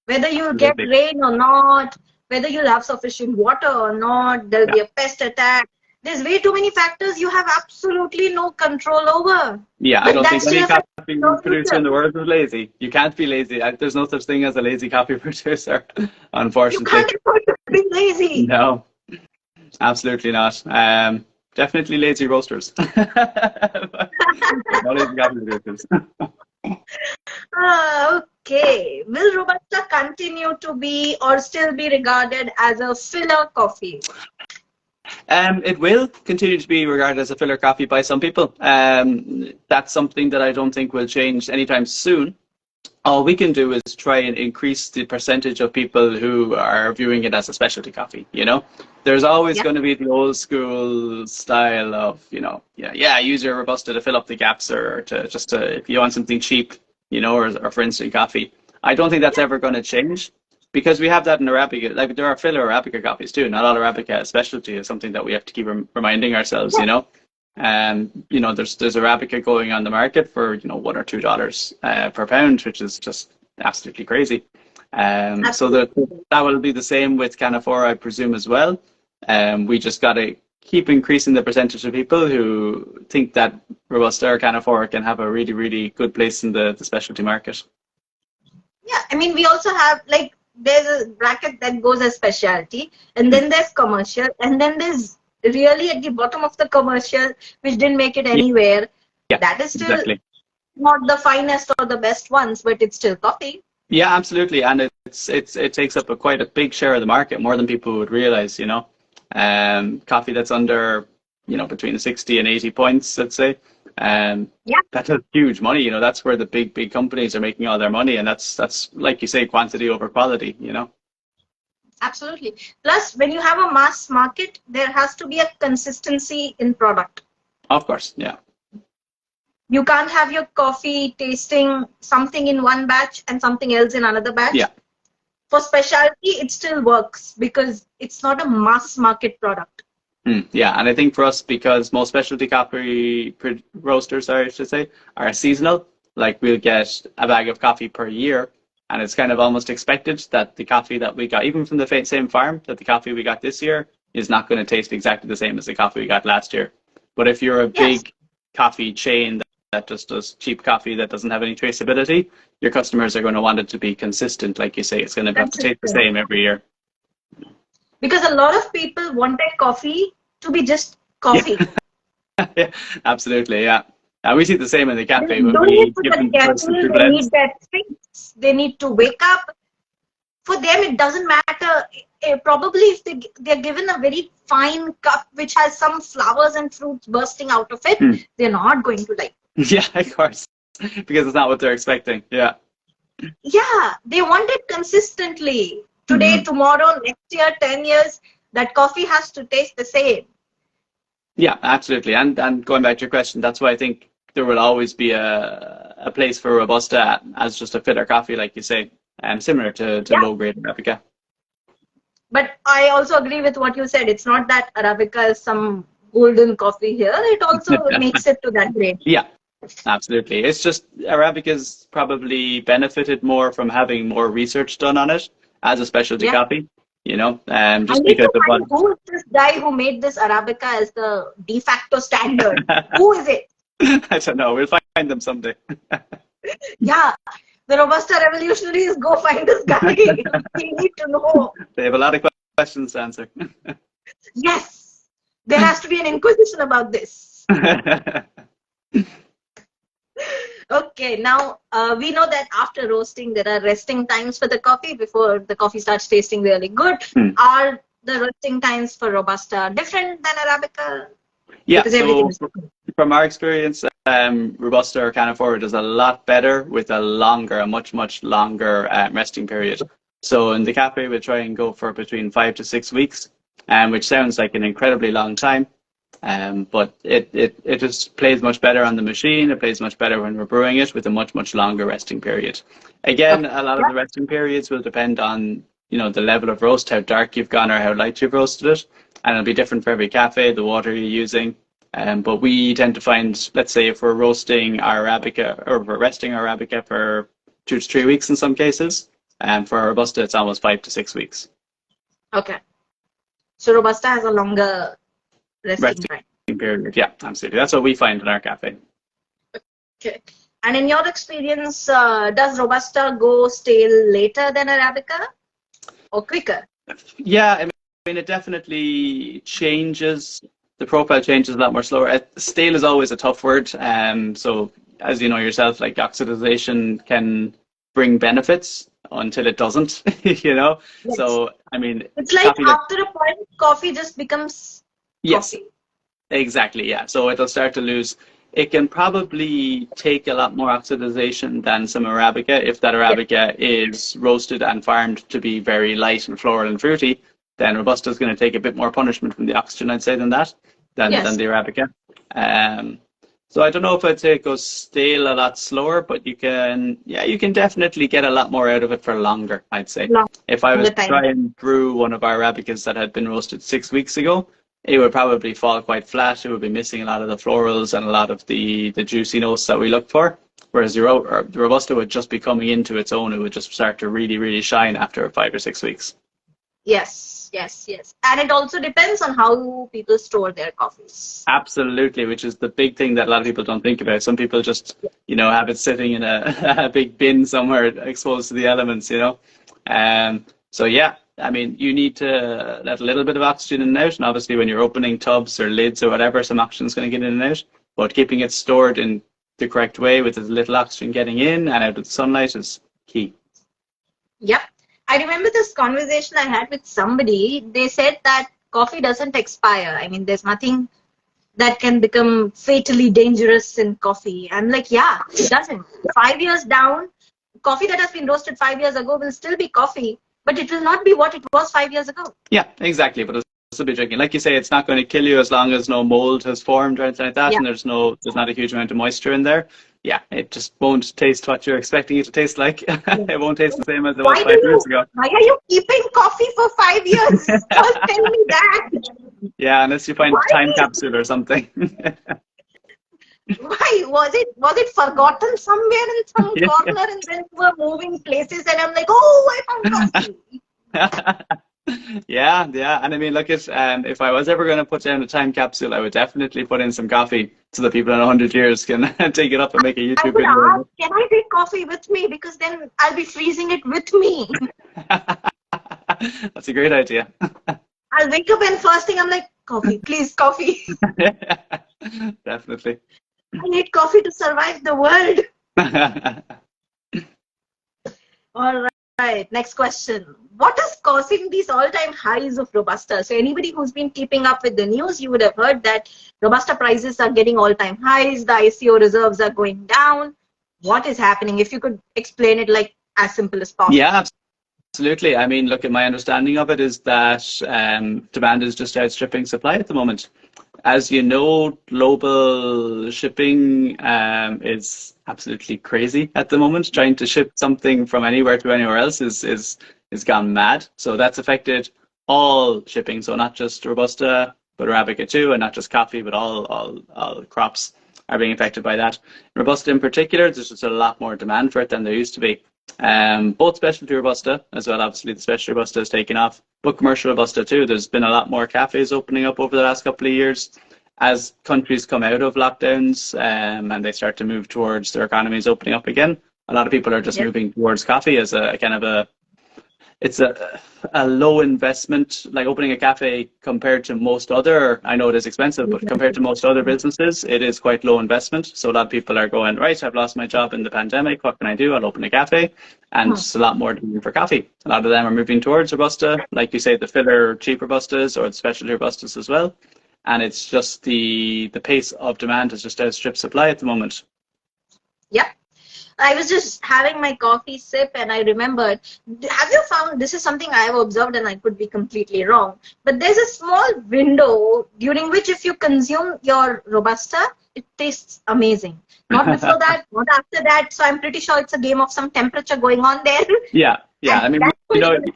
Whether you'll get absolutely. rain or not, whether you'll have sufficient water or not, there'll Yeah. be a pest attack. There's way too many factors you have absolutely no control over. Yeah, I But don't that think any still coffee affects your producer in future. the world is lazy. You can't be lazy. There's no such thing as a lazy coffee producer, You unfortunately. can't afford to be lazy. No, absolutely not. Definitely lazy roasters. But no lazy coffee producers. Okay. Will Robusta continue to be or still be regarded as a filler coffee? It will continue to be regarded as a filler coffee by some people. That's something that I don't think will change anytime soon. All we can do is try and increase the percentage of people who are viewing it as a specialty coffee, There's always Yeah. going to be the old school style of, use your Robusta to fill up the gaps, or if you want something cheap, or for instant coffee. I don't think that's ever going to change, because we have that in Arabica. Like, there are filler Arabica coffees too. Not all Arabica is specialty is something that we have to keep reminding ourselves, there's Arabica going on the market for, $1 or $2 per pound, which is just absolutely crazy. So that will be the same with Canephora, I presume, as well. We just got to keep increasing the percentage of people who think that Robusta or Canephora can have a really, really good place in the specialty market. Yeah, I mean, we also have, like, there's a bracket that goes as specialty, and then there's commercial, and then there's really at the bottom of the commercial, which didn't make it anywhere. Yeah, That is still exactly. not the finest or the best ones, but it's still coffee. Yeah, absolutely, and it takes up quite a big share of the market, more than people would realize. Coffee that's under, between 60 and 80 points, let's say. Yeah. That's huge money. That's where the big companies are making all their money, and that's like you say, quantity over quality. Absolutely. Plus, when you have a mass market, there has to be a consistency in product. Of course, yeah. You can't have your coffee tasting something in one batch and something else in another batch. Yeah. For specialty, it still works because it's not a mass market product. Yeah, and I think for us, because most specialty coffee roasters, I should say, are seasonal, like we'll get a bag of coffee per year, and it's kind of almost expected that the coffee that we got, even from the same farm, that the coffee we got this year is not going to taste exactly the same as the coffee we got last year. But if you're a big coffee chain that just does cheap coffee that doesn't have any traceability, your customers are going to want it to be consistent. Like you say, it's going to have to taste the same every year. Because a lot of people want their coffee to be just coffee. Yeah, absolutely, yeah. We see the same in the cafe They when don't we need to give get them careful, two they blends. need that fix, they need to wake up. For them, it doesn't matter. Probably if they're given a very fine cup which has some flowers and fruits bursting out of it, they're not going to like it. Yeah, of course, because it's not what they're expecting. Yeah. Yeah, they want it consistently. Today, tomorrow, next year, 10 years, that coffee has to taste the same. Yeah, absolutely. And going back to your question, that's why I think there will always be a place for Robusta as just a filler coffee, like you say, similar to low-grade Arabica. But I also agree with what you said. It's not that Arabica is some golden coffee here. It also makes it to that grade. Yeah, absolutely. It's just Arabica's probably benefited more from having more research done on it as a specialty coffee, just because of what. Who is this guy who made this Arabica as the de facto standard? Who is it? I don't know. We'll find them someday. Yeah. The Robusta revolutionaries, go find this guy. We need to know. They have a lot of questions to answer. Yes. There has to be an inquisition about this. Okay, now we know that after roasting, there are resting times for the coffee before the coffee starts tasting really good. Are the roasting times for Robusta? Different than Arabica? Yeah, Because everything so is different. from our experience, Robusta or Canephora does a lot better with a much longer resting period. So in the cafe, we try and go for between 5 to 6 weeks, which sounds like an incredibly long time. But it just plays much better on the machine. It plays much better when we're brewing it with a much longer resting period. Again, Okay. a lot of Yeah. the resting periods will depend on, the level of roast, how dark you've gone or how light you've roasted it. And it'll be different for every cafe, the water you're using. But we tend to find, let's say, if we're roasting our Arabica or we're resting our Arabica for 2 to 3 weeks in some cases, and for our Robusta, it's almost 5 to 6 weeks. Okay. So Robusta has a longer resting Resting time. period, yeah, absolutely. That's what we find in our cafe. Okay. And in your experience, does Robusta go stale later than Arabica or quicker? Yeah, I mean, it definitely changes. The profile changes a lot more slower. Stale is always a tough word. So as you know yourself, like oxidization can bring benefits until it doesn't, you know. Yes. So I mean, It's like coffee that after a point, coffee just becomes yes, coffee. exactly, yeah. So it'll start to lose. It can probably take a lot more oxidization than some Arabica. If that Yes. Arabica is roasted and farmed to be very light and floral and fruity, then Robusta is going to take a bit more punishment from the oxygen, I'd say, than that, than Yes. the Arabica. Um, so I don't know if I'd say it goes stale a lot slower, but you can definitely get a lot more out of it for longer, I'd say. If I was Longer to time. try and brew one of our Arabicas that had been roasted 6 weeks ago, it would probably fall quite flat. It would be missing a lot of the florals and a lot of the juicy notes that we look for. Whereas the Robusta would just be coming into its own. It would just start to really shine after 5 or 6 weeks. Yes. Yes. Yes. And it also depends on how people store their coffees. Absolutely, which is the big thing that a lot of people don't think about. Some people just, have it sitting in a big bin somewhere exposed to the elements, So yeah, I mean, you need to let a little bit of oxygen in and out, and obviously when you're opening tubs or lids or whatever, some oxygen is going to get in and out. But keeping it stored in the correct way with as little oxygen getting in and out of the sunlight is key. Yep. I remember this conversation I had with somebody. They said that coffee doesn't expire. I mean, there's nothing that can become fatally dangerous in coffee. I'm like, yeah, it doesn't. 5 years down, coffee that has been roasted 5 years ago will still be coffee, but it will not be what it was 5 years ago. Yeah, exactly. But it'll still be drinking. Like you say, it's not going to kill you as long as no mold has formed or anything like that, Yeah. and there's not a huge amount of moisture in there. Yeah, it just won't taste what you're expecting it to taste like. It won't taste the same as it was 5 years ago. Why are you keeping coffee for 5 years? Don't tell me that. Yeah, unless you find a time capsule or something. Why was it forgotten somewhere in some Yeah. corner, and then we were moving places, and I'm like, oh, I found coffee. Yeah, and I mean, look, if I was ever going to put down a time capsule, I would definitely put in some coffee so that people in 100 years can take it up and make a I YouTube would video. ask, can I take coffee with me? Because then I'll be freezing it with me. That's a great idea. I'll wake up and first thing I'm like, coffee, please, coffee. Definitely. I need coffee to survive the world. All right, next question. What is causing these all-time highs of Robusta? So anybody who's been keeping up with the news, you would have heard that Robusta prices are getting all-time highs. The ICO reserves are going down. What is happening? If you could explain it like as simple as possible. Yeah, absolutely. I mean, look, my understanding of it is that demand is just outstripping supply at the moment. As you know, global shipping is absolutely crazy at the moment. Trying to ship something from anywhere to anywhere else is gone mad. So that's affected all shipping. So not just Robusta, but Arabica too, and not just coffee, but all crops are being affected by that. Robusta in particular, there's just a lot more demand for it than there used to be. Both specialty Robusta as well, obviously the specialty Robusta has taken off, but commercial Robusta too. There's been a lot more cafes opening up over the last couple of years as countries come out of lockdowns and they start to move towards their economies opening up again. A lot of people are just moving towards coffee as a kind of it's a low investment, like opening a cafe compared to most other, I know it is expensive, but compared to most other businesses, it is quite low investment. So a lot of people are going, right, I've lost my job in the pandemic. What can I do? I'll open a cafe. And it's a lot more demand for coffee. A lot of them are moving towards Robusta, like you say, the filler cheap Robustas or the specialty Robustas as well. And it's just the pace of demand has just outstripped supply at the moment. Yep. I was just having my coffee sip and I remembered, have you found, this is something I have observed and I could be completely wrong, but there's a small window during which if you consume your Robusta, it tastes amazing. Not before that, not after that. So I'm pretty sure it's a game of some temperature going on there. Yeah, yeah. And I mean, that's you know, it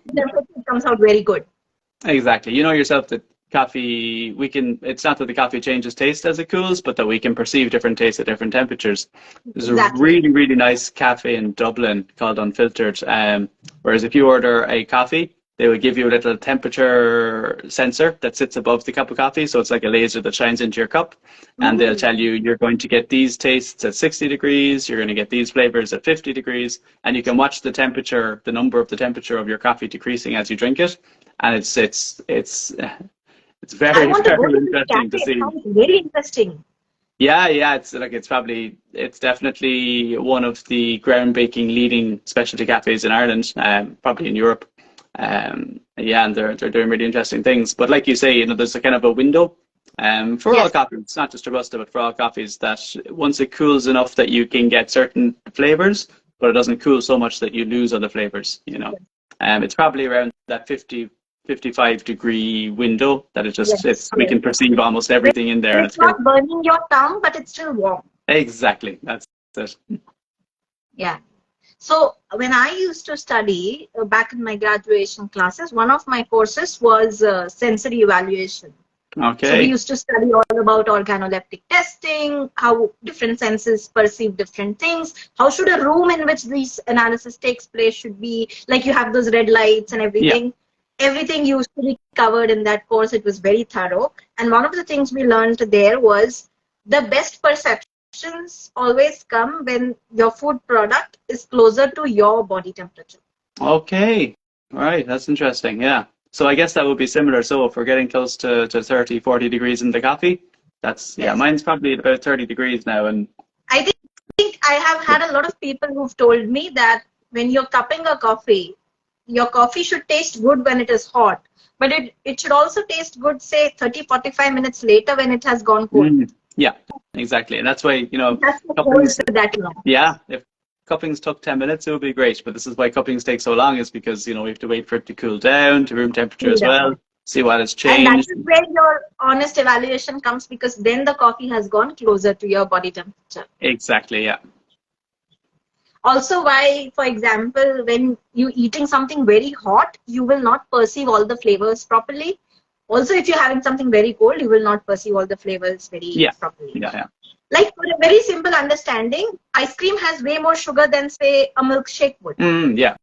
comes out very good. exactly. You know yourself that coffee, it's not that the coffee changes taste as it cools, but that we can perceive different tastes at different temperatures. There's a really, really nice cafe in Dublin called Unfiltered. Whereas if you order a coffee, they would give you a little temperature sensor that sits above the cup of coffee. So it's like a laser that shines into your cup. And they'll tell you, you're going to get these tastes at 60 degrees, you're going to get these flavors at 50 degrees. And you can watch the temperature, the number of the temperature of your coffee decreasing as you drink it. And it's very, very interesting to see. It sounds very interesting. Yeah, it's definitely one of the groundbreaking leading specialty cafes in Ireland, probably in Europe. Yeah, and they're doing really interesting things. But like you say, you know, there's a kind of a window for all coffees, not just Robusta, but for all coffees, that once it cools enough that you can get certain flavors, but it doesn't cool so much that you lose other flavors, you know. It's probably around that 55-degree window that it just we can perceive almost everything in there. It's not burning your tongue, but it's still warm. Exactly, that's it. Yeah. So when I used to study back in my graduation classes, one of my courses was sensory evaluation. Okay. So we used to study all about organoleptic testing, how different senses perceive different things, how should a room in which this analysis takes place should be, like you have those red lights and everything. Yeah. Everything used to be covered in that course. It was very thorough. And one of the things we learned there was the best perceptions always come when your food product is closer to your body temperature. Okay. All right. That's interesting. Yeah. So I guess that would be similar. So if we're getting close to 30, 40 degrees in the coffee, that's, yeah, mine's probably about 30 degrees now. And I think I have had a lot of people who've told me that when you're cupping a coffee, your coffee should taste good when it is hot, but it should also taste good, say, 30, 45 minutes later when it has gone cold. Yeah, exactly. And that's why, you know, if cuppings took 10 minutes, it would be great. But this is why cuppings take so long, is because, you know, we have to wait for it to cool down to room temperature as well, see what has changed. And that is where your honest evaluation comes, because then the coffee has gone closer to your body temperature. Exactly, yeah. Also, why, for example, when you're eating something very hot, you will not perceive all the flavors properly. Also, if you're having something very cold, you will not perceive all the flavors very properly. Yeah. Like, for a very simple understanding, ice cream has way more sugar than, say, a milkshake would. Yeah,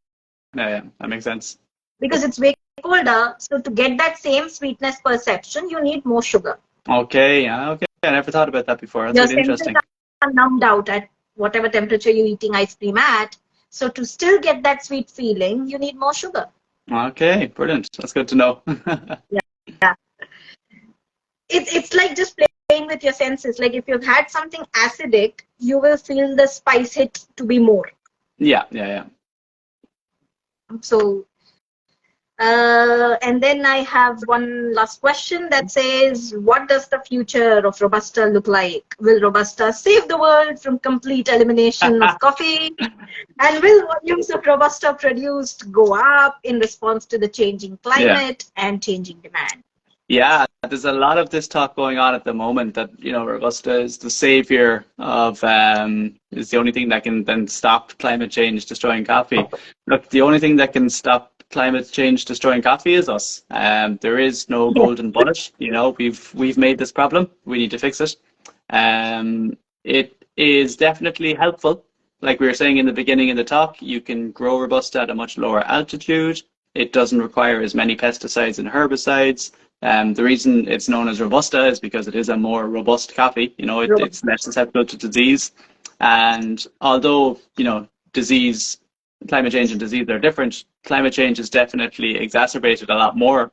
that makes sense. Because it's way colder, so to get that same sweetness perception, you need more sugar. Okay. I never thought about that before. That's really interesting. Your senses are numbed out at whatever temperature you're eating ice cream at. So to still get that sweet feeling, you need more sugar. Okay, brilliant. That's good to know. Yeah. It's like just playing with your senses. Like if you've had something acidic, you will feel the spice hit to be more. Yeah. So, and then I have one last question that says, what does the future of Robusta look like? Will Robusta save the world from complete elimination of coffee? And will volumes of Robusta produced go up in response to the changing climate and changing demand? Yeah, there's a lot of this talk going on at the moment that, you know, Robusta is the savior of, is the only thing that can then stop climate change destroying coffee. Look, the only thing that can stop climate change destroying coffee is us. There is no golden bullet. You know, we've made this problem. We need to fix it. It is definitely helpful. Like we were saying in the beginning of the talk, you can grow Robusta at a much lower altitude. It doesn't require as many pesticides and herbicides. The reason it's known as Robusta is because it is a more robust coffee. You know, it's less susceptible to disease. And although, you know, disease climate change and disease are different. Climate change has definitely exacerbated a lot more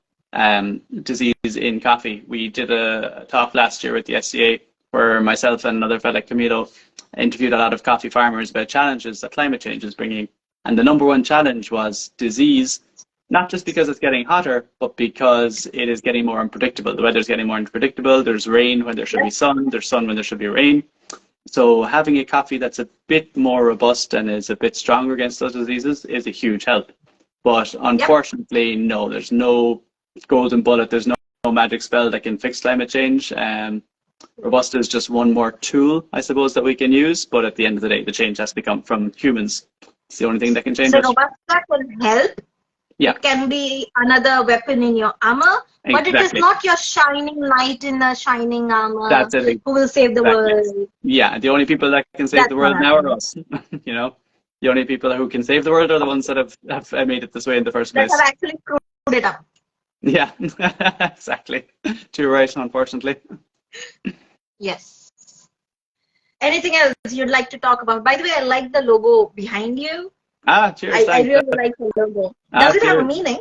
disease in coffee. We did a talk last year with the SCA where myself and another fella, Camilo, interviewed a lot of coffee farmers about challenges that climate change is bringing. And the number one challenge was disease, not just because it's getting hotter, but because it is getting more unpredictable. The weather's getting more unpredictable. There's rain when there should be sun. There's sun when there should be rain. So having a coffee that's a bit more robust and is a bit stronger against those diseases is a huge help. But unfortunately, no, there's no golden bullet. There's no magic spell that can fix climate change. Robusta is just one more tool, I suppose, that we can use. But at the end of the day, the change has to come from humans. It's the only thing that can change So it. Robusta can help. Yeah. It can be another weapon in your armor, but it is not your shining light in a shining armor. That's it. Who will save the world? Yeah, the only people that can save the world now are us. You know, the only people who can save the world are the ones that have made it this way in the first place. That have actually screwed it up. Yeah, exactly. Too right, unfortunately. Yes. Anything else you'd like to talk about? By the way, I like the logo behind you. Ah, cheers. I really like the logo. Does it have a meaning?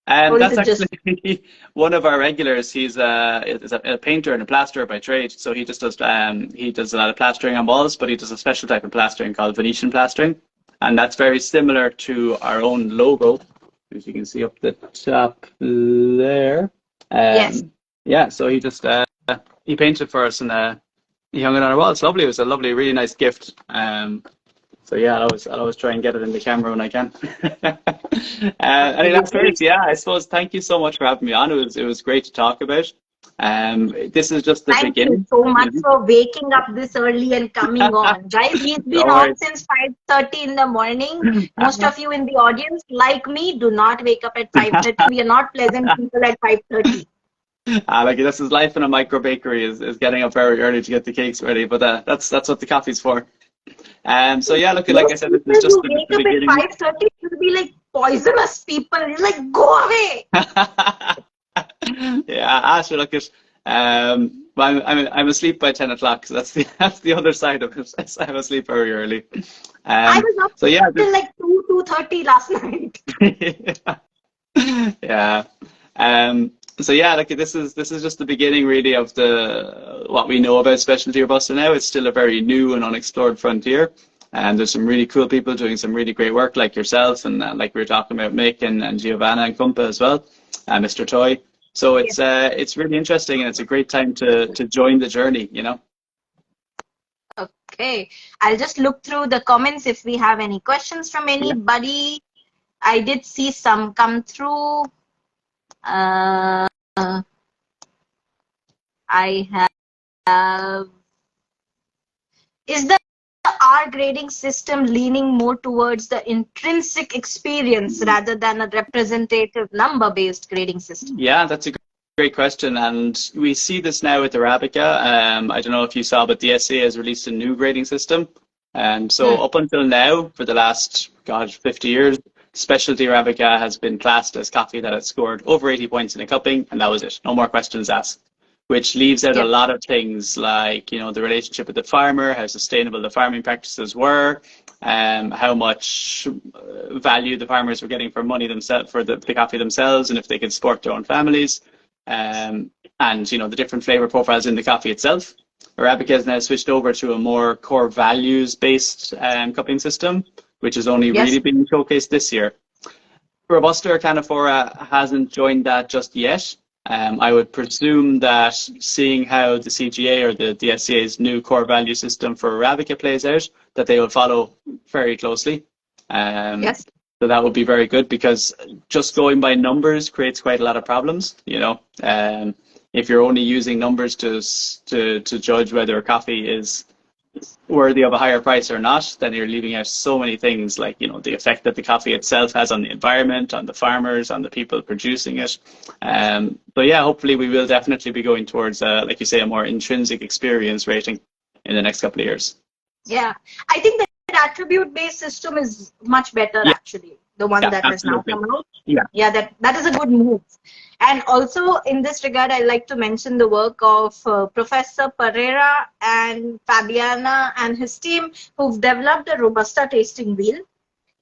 That's actually one of our regulars. He's a painter and a plasterer by trade. So he just does a lot of plastering on walls, but he does a special type of plastering called Venetian plastering, and that's very similar to our own logo, as you can see up the top there. Yes. Yeah. So he just he painted for us and he hung it on our wall. It's lovely. It was a lovely, really nice gift. So yeah, I'll always try and get it in the camera when I can. And that's great. Yeah, I suppose. Thank you so much for having me on. It was great to talk about. This is just the beginning. Thank you so much for waking up this early and coming on, guys. He's been on since 5:30 in the morning. Most of you in the audience, like me, do not wake up at 5:30. We are not pleasant people at 5:30. Like this is life in a micro bakery is getting up very early to get the cakes ready. But that's what the coffee's for. So yeah, look, like I said, this is just the beginning. Wake up at 5:30, it will be like poisonous people. It's like, go away. Yeah, sure. Look, I'm asleep by 10 o'clock. So that's the other side of it. I'm asleep very early. I was up till like 2:30 last night. Yeah. So yeah, like this is just the beginning really of what we know about specialty Robusta now. It's still a very new and unexplored frontier, and there's some really cool people doing some really great work, like yourself and like we were talking about Mick and Giovanna and Kumpa as well, Mr. Toy. So it's really interesting, and it's a great time to join the journey, you know. Okay, I'll just look through the comments if we have any questions from anybody. I did see some come through. I have. Is the R grading system leaning more towards the intrinsic experience rather than a representative number-based grading system? Yeah, that's a great question, and we see this now with Arabica. I don't know if you saw, but the SCA has released a new grading system. So up until now, for the last 50 years, specialty Arabica has been classed as coffee that had scored over 80 points in a cupping, and that was it. No more questions asked, which leaves out a lot of things like, you know, the relationship with the farmer, how sustainable the farming practices were, how much value the farmers were getting for money themselves, for the coffee themselves, and if they could support their own families, and, you know, the different flavor profiles in the coffee itself. Arabica has now switched over to a more core values-based cupping system, which is only really being showcased this year. Robusta or Canephora hasn't joined that just yet. I would presume that seeing how the CGA or the SCA's new core value system for Arabica plays out, that they will follow very closely. So that would be very good, because just going by numbers creates quite a lot of problems, you know. If you're only using numbers to judge whether a coffee is worthy of a higher price or not, then you're leaving out so many things, like, you know, the effect that the coffee itself has on the environment, on the farmers, on the people producing it. But yeah, hopefully we will definitely be going towards, like you say, a more intrinsic experience rating in the next couple of years. Yeah, I think that attribute-based system is much better, actually. The one that has now come out. Yeah, that is a good move. And also in this regard, I like to mention the work of Professor Pereira and Fabiana and his team, who've developed a Robusta tasting wheel.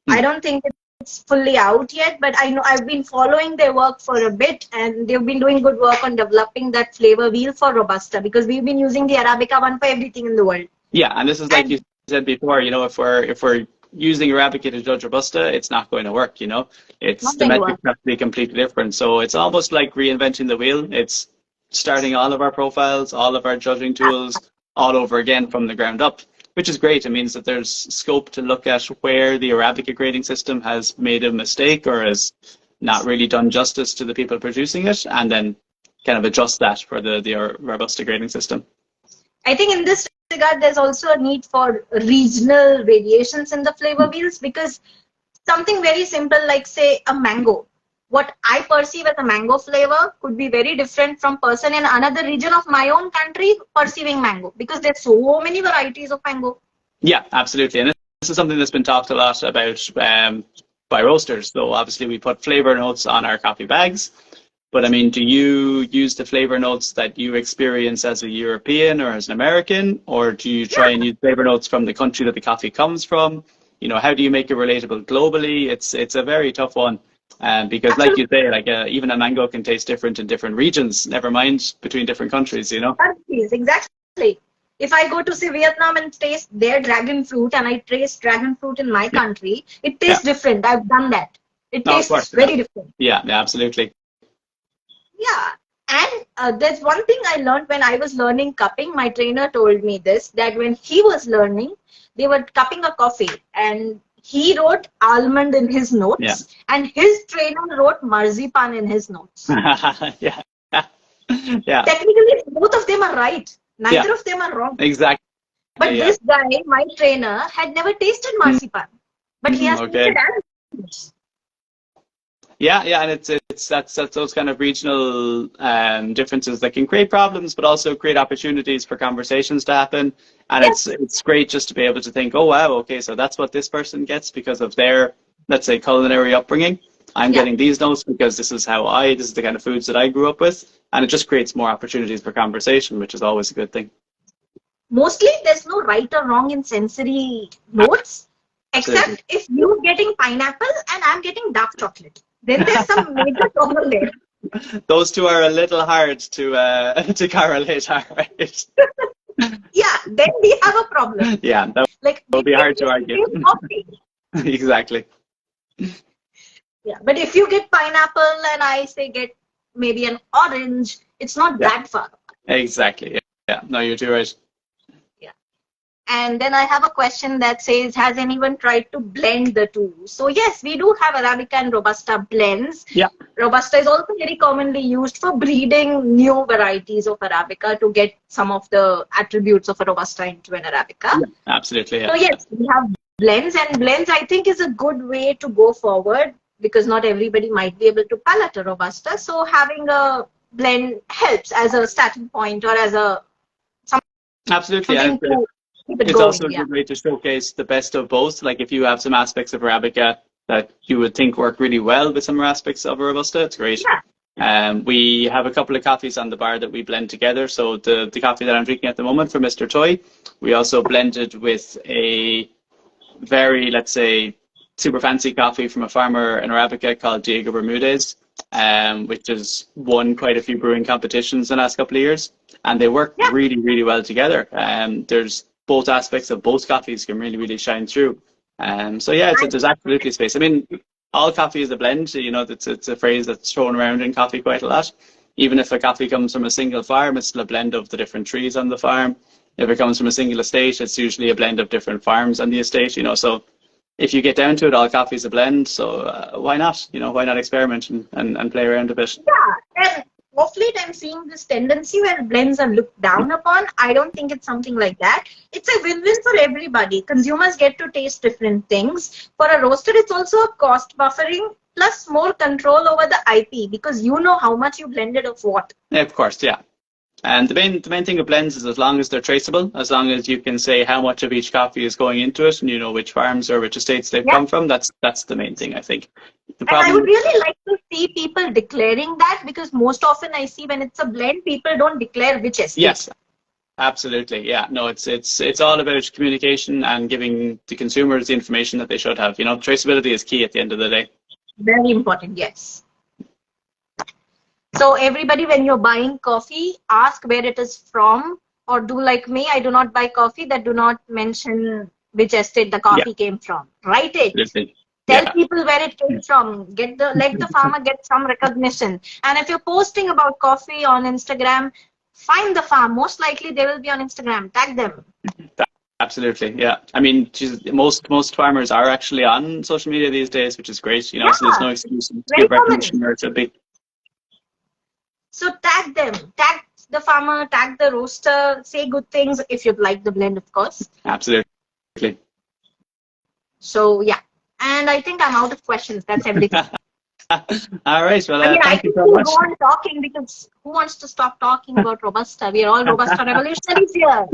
I don't think it's fully out yet, but I know I've been following their work for a bit, and they've been doing good work on developing that flavor wheel for Robusta, because we've been using the Arabica one for everything in the world. Yeah, and this is like And you said before, if we're using Arabica to judge Robusta, it's not going to work, It's not the going to metrics work. have to be completely different. So it's almost like reinventing the wheel. It's starting all of our profiles, all of our judging tools all over again from the ground up, which is great. It means that there's scope to look at where the Arabica grading system has made a mistake or has not really done justice to the people producing it, and then kind of adjust that for the Robusta grading system. I think in this regard, there's also a need for regional variations in the flavor wheels, because something very simple like, say, a mango. What I perceive as a mango flavor could be very different from person in another region of my own country perceiving mango, because there's so many varieties of mango. Yeah, absolutely. And this is something that's been talked a lot about by roasters. So obviously we put flavor notes on our coffee bags. But I mean, do you use the flavor notes that you experience as a European or as an American, or do you try and use flavor notes from the country that the coffee comes from? How do you make it relatable globally? It's a very tough one, because like you say, like even a mango can taste different in different regions. Never mind between different countries. Countries, exactly. If I go to, say, Vietnam and taste their dragon fruit, and I taste dragon fruit in my country, it tastes different. I've done that. It No, of course. tastes very different. Yeah, absolutely. Yeah. And there's one thing I learned when I was learning cupping. My trainer told me this, that when he was learning, they were cupping a coffee, and he wrote almond in his notes, and his trainer wrote marzipan in his notes. Yeah. Yeah. Technically, both of them are right. Neither of them are wrong. Exactly. But this guy, my trainer, had never tasted marzipan, but he has tasted almonds. Yeah, and that's those kind of regional differences that can create problems, but also create opportunities for conversations to happen. And it's great just to be able to think, oh wow, okay, so that's what this person gets because of their, let's say, culinary upbringing. I'm getting these notes because this is the kind of foods that I grew up with, and it just creates more opportunities for conversation, which is always a good thing. Mostly, there's no right or wrong in sensory notes, except if you're getting pineapple and I'm getting dark chocolate. Then there's some major problem there. Those two are a little hard to correlate, right? Yeah, then we have a problem. Yeah, that would be hard to argue. Exactly. Yeah, but if you get pineapple and I say get maybe an orange, it's not that far. Exactly. Yeah. No, you're too right. And then I have a question that says, has anyone tried to blend the two? So yes, we do have Arabica and Robusta blends. Yeah. Robusta is also very commonly used for breeding new varieties of Arabica to get some of the attributes of a Robusta into an Arabica. Yeah, absolutely. Yeah. So yes, we have blends, and blends I think is a good way to go forward, because not everybody might be able to palate a Robusta. So having a blend helps as a starting point or as a absolutely. It's also a good way to showcase the best of both. Like if you have some aspects of Arabica that you would think work really well with some aspects of a Robusta, it's great. Yeah. We have a couple of coffees on the bar that we blend together. So the coffee that I'm drinking at the moment from Mr. Toy, we also blended with a very, let's say, super fancy coffee from a farmer in Arabica called Diego Bermudez, which has won quite a few brewing competitions in the last couple of years. And they work really, really well together. There's both aspects of both coffees can really, really shine through. So yeah, there's absolutely space. I mean, all coffee is a blend. It's a phrase that's thrown around in coffee quite a lot. Even if a coffee comes from a single farm, it's still a blend of the different trees on the farm. If it comes from a single estate, it's usually a blend of different farms on the estate. So if you get down to it, all coffee is a blend. So why not? Why not experiment and play around a bit? Yeah, and of late I'm seeing this tendency where blends are looked down upon. I don't think it's something like that. It's a win-win for everybody. Consumers get to taste different things. For a roaster, it's also a cost buffering plus more control over the IP, because you know how much you blended of what. Yeah, of course, yeah. And the main thing of blends is as long as they're traceable, as long as you can say how much of each coffee is going into it, and you know which farms or which estates they've come from, that's the main thing, I think. And I would really like to see people declaring that, because most often I see when it's a blend, people don't declare which estate. Yes, Absolutely, yeah. No, it's all about communication and giving the consumers the information that they should have. You know, traceability is key at the end of the day. Very important, yes. So everybody, when you're buying coffee, ask where it is from, or do like me. I do not buy coffee that do not mention which estate the Yeah, coffee came from. Write it. absolutely. Tell Yeah, people where it came from. Let the farmer get some recognition. And if you're posting about coffee on Instagram, find the farm. Most likely they will be on Instagram. Tag them. absolutely. Yeah. I mean, geez, most farmers are actually on social media these days, which is great. You know, so there's Yeah, no excuse to very give common. recognition where it should be. So tag them. Tag the farmer, tag the roaster, say good things if you'd like the blend, of course. Absolutely. So yeah. And I think I'm out of questions. That's everything. All right. Well, I mean, I thank you think so we'll much. go on talking because who wants to stop talking about Robusta? We are all Robusta revolutionaries here.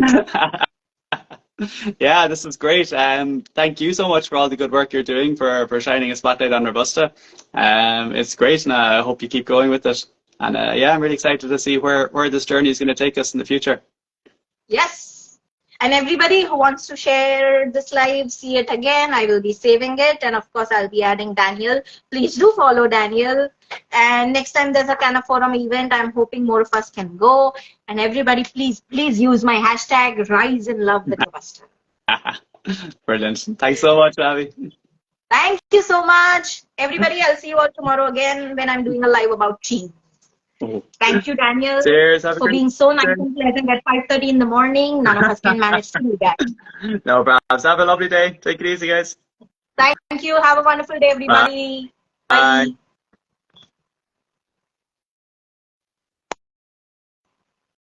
Yeah, this is great. Thank you so much for all the good work you're doing for shining a spotlight on Robusta. It's great, and I hope you keep going with it. And yeah, I'm really excited to see where this journey is going to take us in the future. Yes. And everybody who wants to share this live, see it again, I will be saving it. And of course, I'll be adding Daniel. Please do follow Daniel. And next time there's a Canephora event, I'm hoping more of us can go. And everybody, please use my hashtag Rise in Love with Robusta. Brilliant. Thanks so much, Avi. Thank you so much. Everybody, I'll see you all tomorrow again when I'm doing a live about cheese. Thank you, Daniel, Cheers. Have a for great being so nice day. and pleasant at 5:30 in the morning. None of us can manage to do that. No problems. Have a lovely day. Take it easy, guys. Thank you. Have a wonderful day, Bye. everybody. Bye. Bye.